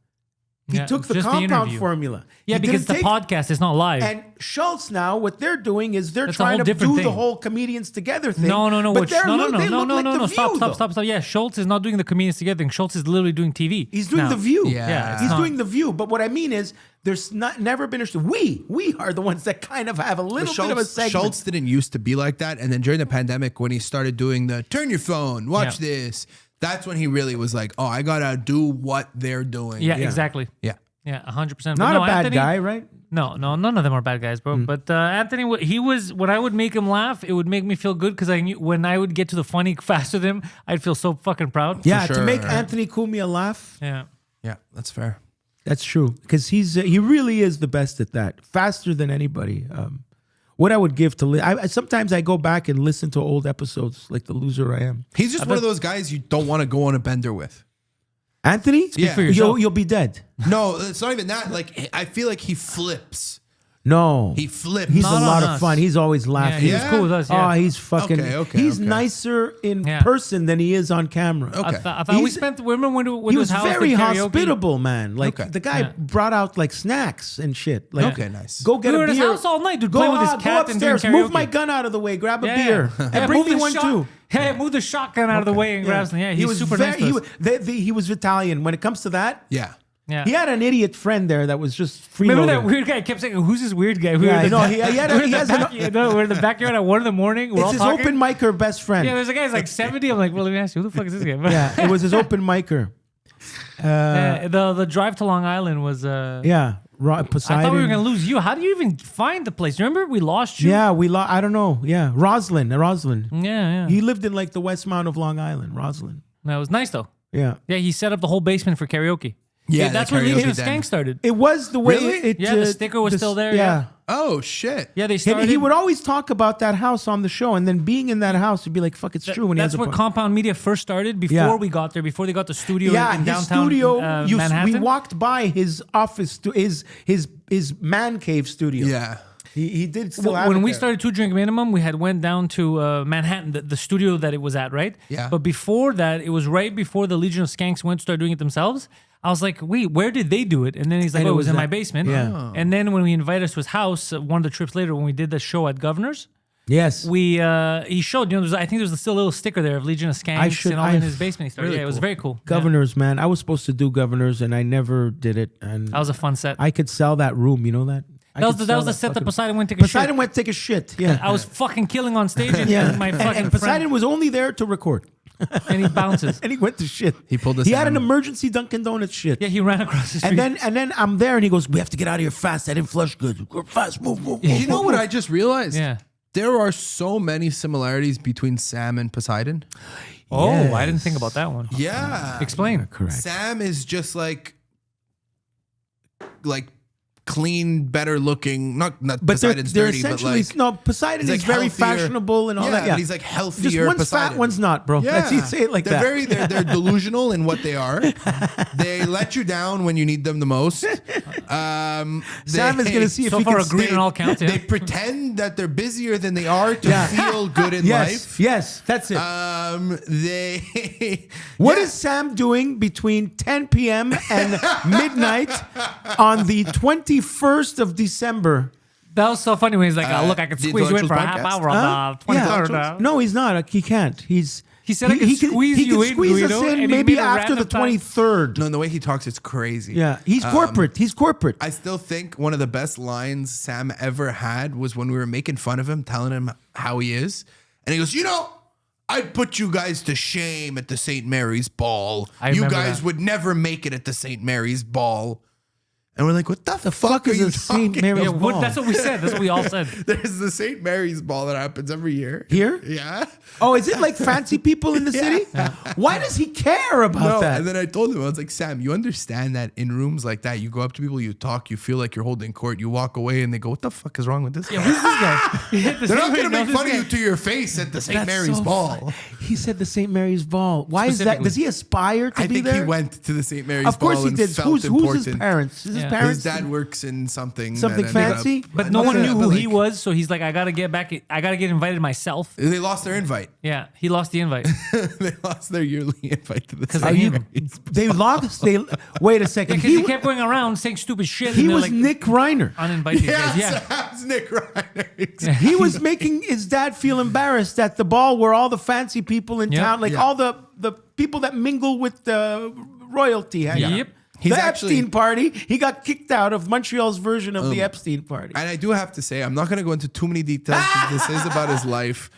He Yeah, took the just the compound interview. formula. Yeah, He because didn't the take- podcast is not live. And Schultz now, what they're doing is they're That's a trying whole to different do the thing. whole comedians together thing. No. But they're No. they look like The View, though. Stop. Yeah, Schultz is not doing the comedians together thing. Schultz is literally doing TV. He's doing now. The View. Yeah, it's he's not- doing The View. But what I mean is, there's never been a. We are the ones that kind of have a little bit of a segment. Schultz didn't used to be like that. And then during the pandemic, when he started doing the turn your phone, watch Yeah. this, that's when he really was like, oh, I got to do what they're doing. Yeah, exactly. Yeah. Yeah, 100%. Not But a bad Anthony- guy, right? No, none of them are bad guys, bro. But Anthony, he was, when I would make him laugh, it would make me feel good because I knew when I would get to the funny faster than him, I'd feel so fucking proud. Yeah, For to make sure. Anthony Cumia laugh. Yeah. Yeah, that's fair. That's true because he really is the best at that, faster than anybody. What I would give to sometimes I go back and listen to old episodes like The Loser I Am. He's just one of those guys you don't want to go on a bender with. Anthony, Yeah. for yourself. you'll be dead. No, it's not even that. Like, I feel like he flips. No, He flips. he's Not a lot on of us. fun. He's always Yeah, laughing. he was cool with us. Yeah. Oh, he's fucking. Okay, he's okay. nicer in Yeah. person than he is on camera. Okay. I thought we He's- spent, remember when He his was house very did karaoke? hospitable, man. Like Okay. the guy Yeah. brought out like snacks and shit. Like, Okay, nice. Go get We were a at his beer. house all night, dude, Go, playing with his go cat and doing upstairs. Move karaoke. my gun out of the way. Grab a Yeah. beer Yeah, and bring move me the one shot- too. Hey, move the shotgun out of the way and grab something. Yeah, he's super nice to us. He was Italian. When it comes to that, Yeah. Yeah. he had an idiot friend there that was just freeloading. Remember that weird guy kept saying, "Who's this weird guy?" We Yeah, were I in the know. back- He had a- we're in he the has an- back- no, we're in the backyard at 1 a.m. We're It's all his talking. open micer best friend. Yeah, there's a guy who's like 70. I'm like, well, let me ask you, who the fuck is this guy? Yeah, it was his open micer. The drive to Long Island was. Yeah, Poseidon. I thought we were gonna lose you. How do you even find the place? Remember we lost you? Yeah, I don't know. Yeah, Roslyn. Yeah. He lived in like the Westmount of Long Island. Roslyn. That was nice though. Yeah. Yeah, he set up the whole basement for karaoke. Yeah, that's the where Legion karaoke of den. Skank started. It was the way Really? it. Yeah, the sticker was still there, yeah. Oh, shit. Yeah, they And started. he would always talk about that house on the show, and then being in that house, he'd be like, "Fuck, it's true." When That's he has where a Compound Media first started. Before Yeah. we got there, before they got the studio yeah, in his downtown studio. We Manhattan. walked by his office, his man cave studio. Yeah. he did still have When it we there. started 2 Drink Minimum, we had went down to Manhattan, the studio that it was at, right? Yeah. But before that, it was right before the Legion of Skanks went to start doing it themselves. I was like, wait, where did they do it? And then he's like, And oh, it it was was in that- my basement. yeah. And then when we invited us to his house, one of the trips later, when we did the show at Governor's, Yes. he showed, I think there was still a little sticker there of Legion of Skanks and all in his basement. He started. Really Yeah, it was cool. very cool. Yeah. Governors, man. I was supposed to do Governors, and I never did it. And That was a fun set. I could sell that room. You know that? That was the set that Poseidon went to take a Poseidon shit. went to take a shit. Yeah. I was fucking killing on stage and Yeah. my And fucking Poseidon friend, was only there to record. and he bounces. And he went to shit. He pulled this He had an down. emergency Dunkin' Donuts shit. Yeah, he ran across the street. And then I'm there, and he goes, "We have to get out of here fast. I didn't flush good. Go fast, move." You know what I just realized? Yeah. There are so many similarities between Sam and Poseidon. Oh, Yes. I didn't think about that one. Yeah. Explain. Correct. Sam is just like clean, better looking. Not But Poseidon's they're dirty, but essentially like no. Poseidon he's is like very healthier. fashionable and all that. Yeah, but he's like healthier. Just one's Poseidon. fat, one's not, bro. Yeah, Let's say it like they're that. They're delusional in what they are. They let you down when you need them the most. Sam is going to see if So he far, can agreed stay. on all counts. They Yeah. pretend that they're busier than they are to feel good in life. Yes, that's it. They. What is Sam doing between 10 p.m. and midnight on the 21st of December? That was so funny when he's like, oh, look, I could the squeeze you in for a Intellectuals half podcast? hour on the 23rd. No, he's not. He can't. He said I could squeeze he you can in, squeeze us Guido, and in he maybe made a after the random time. 23rd. No, the way he talks, it's crazy. Yeah, he's corporate. He's corporate. I still think one of the best lines Sam ever had was when we were making fun of him, telling him how he is. And he goes, I'd put you guys to shame at the St. Mary's Ball. You remember guys that. would never make it at the St. Mary's Ball. And we're like, what the fuck are is you a St. talking Mary's Yeah, about? Ball? that's what we said. That's what we all said. There's the St. Mary's Ball that happens every year. Here? Yeah. Oh, is it like fancy people in the city? Why does he care about that? And then I told him, I was like, Sam, you understand that in rooms like that, you go up to people, you talk, you feel like you're holding court, you walk away and they go, what the fuck is wrong with this guy? Who's this guy? They're not going to make fun of you to your face at the St. That's Mary's so Ball. funny. He said the St. Mary's Ball. Why is that? Specifically. Does he aspire to I be think there? he went to the St. Mary's Of course Ball he and did. felt Who's important. his parents? Is his Yeah. parents? His dad works in something Something that ended fancy? up- But no one Yeah, knew but who he like- was, so he's like, I gotta get back. I gotta get invited myself. They lost their invite. Yeah, he lost the invite. They lost their yearly invite to the Because St. of him. Mary's. They lost. Wait a second. Because he kept going around saying stupid shit. he and they're was like, Nick Reiner. uninvite these guys. Yeah, Yeah. Sam's Nick Reiner. Exactly. He was making his dad feel embarrassed at the ball where all the fancy people in Yep. town, like Yeah. all the people that mingle with the royalty. hang out. Yep. He's the actually- Epstein party. He got kicked out of Montreal's version of the Epstein party. And I do have to say, I'm not going to go into too many details because this is about his life.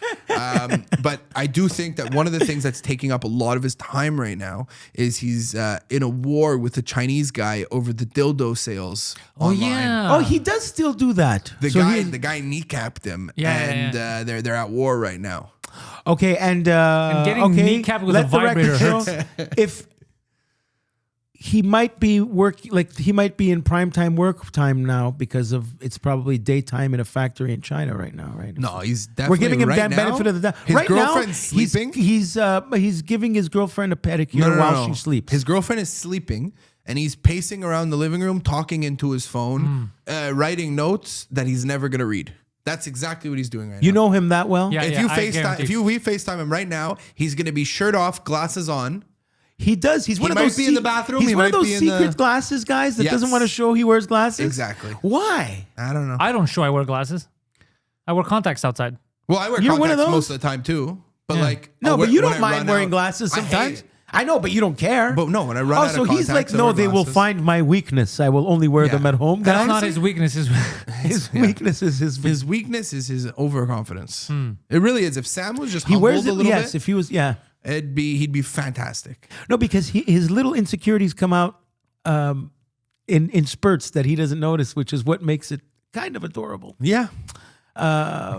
But I do think that one of the things that's taking up a lot of his time right now is he's in a war with a Chinese guy over the dildo sales online. Yeah. Oh, he does still do that. The So guy, he- the guy kneecapped him, Yeah, and yeah, they're at war right now. Okay, and getting okay, kneecapped with let a the record vibrator show if he might be working, like he might be in prime time work time now because of it's probably daytime in a factory in China right now, right? No, he's definitely We're giving him right that now, benefit of the doubt. His Right girlfriend's now, sleeping. He's giving his girlfriend a pedicure while she sleeps. His girlfriend is sleeping, and he's pacing around the living room, talking into his phone, writing notes that he's never gonna read. That's exactly what he's doing right You now. know him that well? Yeah. If you I FaceTime, guarantee. we FaceTime him right now, he's gonna be shirt off, glasses on. He does. He's one of might those be in the bathroom, He's he one of might those be in secret the- glasses guys that Yes. doesn't want to show he wears glasses. Exactly. Why? I don't know. I don't show I wear glasses. I wear contacts outside. Well, I wear You're one of contacts those? most of the time too. But like, No, I'll but wear- you when don't I mind run wearing out- glasses I hate sometimes. it. I know, but you don't care. But no, when I run Oh, out so of he's like, contacts, I no, wear they will glasses. find my weakness. I will only wear them Yeah. at home. That's Guys, not his weakness. his weakness is His weakness is his overconfidence. It really is. If Sam was just he humbled wears a it. little Yes, bit, if he was, yeah. he'd be fantastic. No, because his little insecurities come out in spurts that he doesn't notice, which is what makes it kind of adorable. Yeah.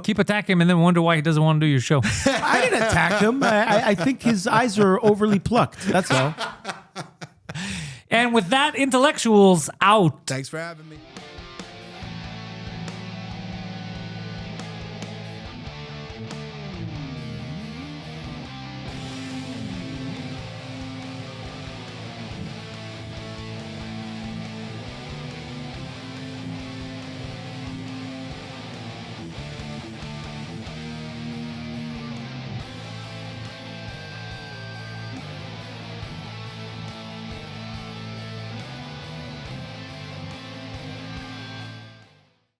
Keep attacking him and then wonder why he doesn't want to do your show. I didn't attack him. I think his eyes are overly plucked. That's all. And with that, intellectuals out. Thanks for having me.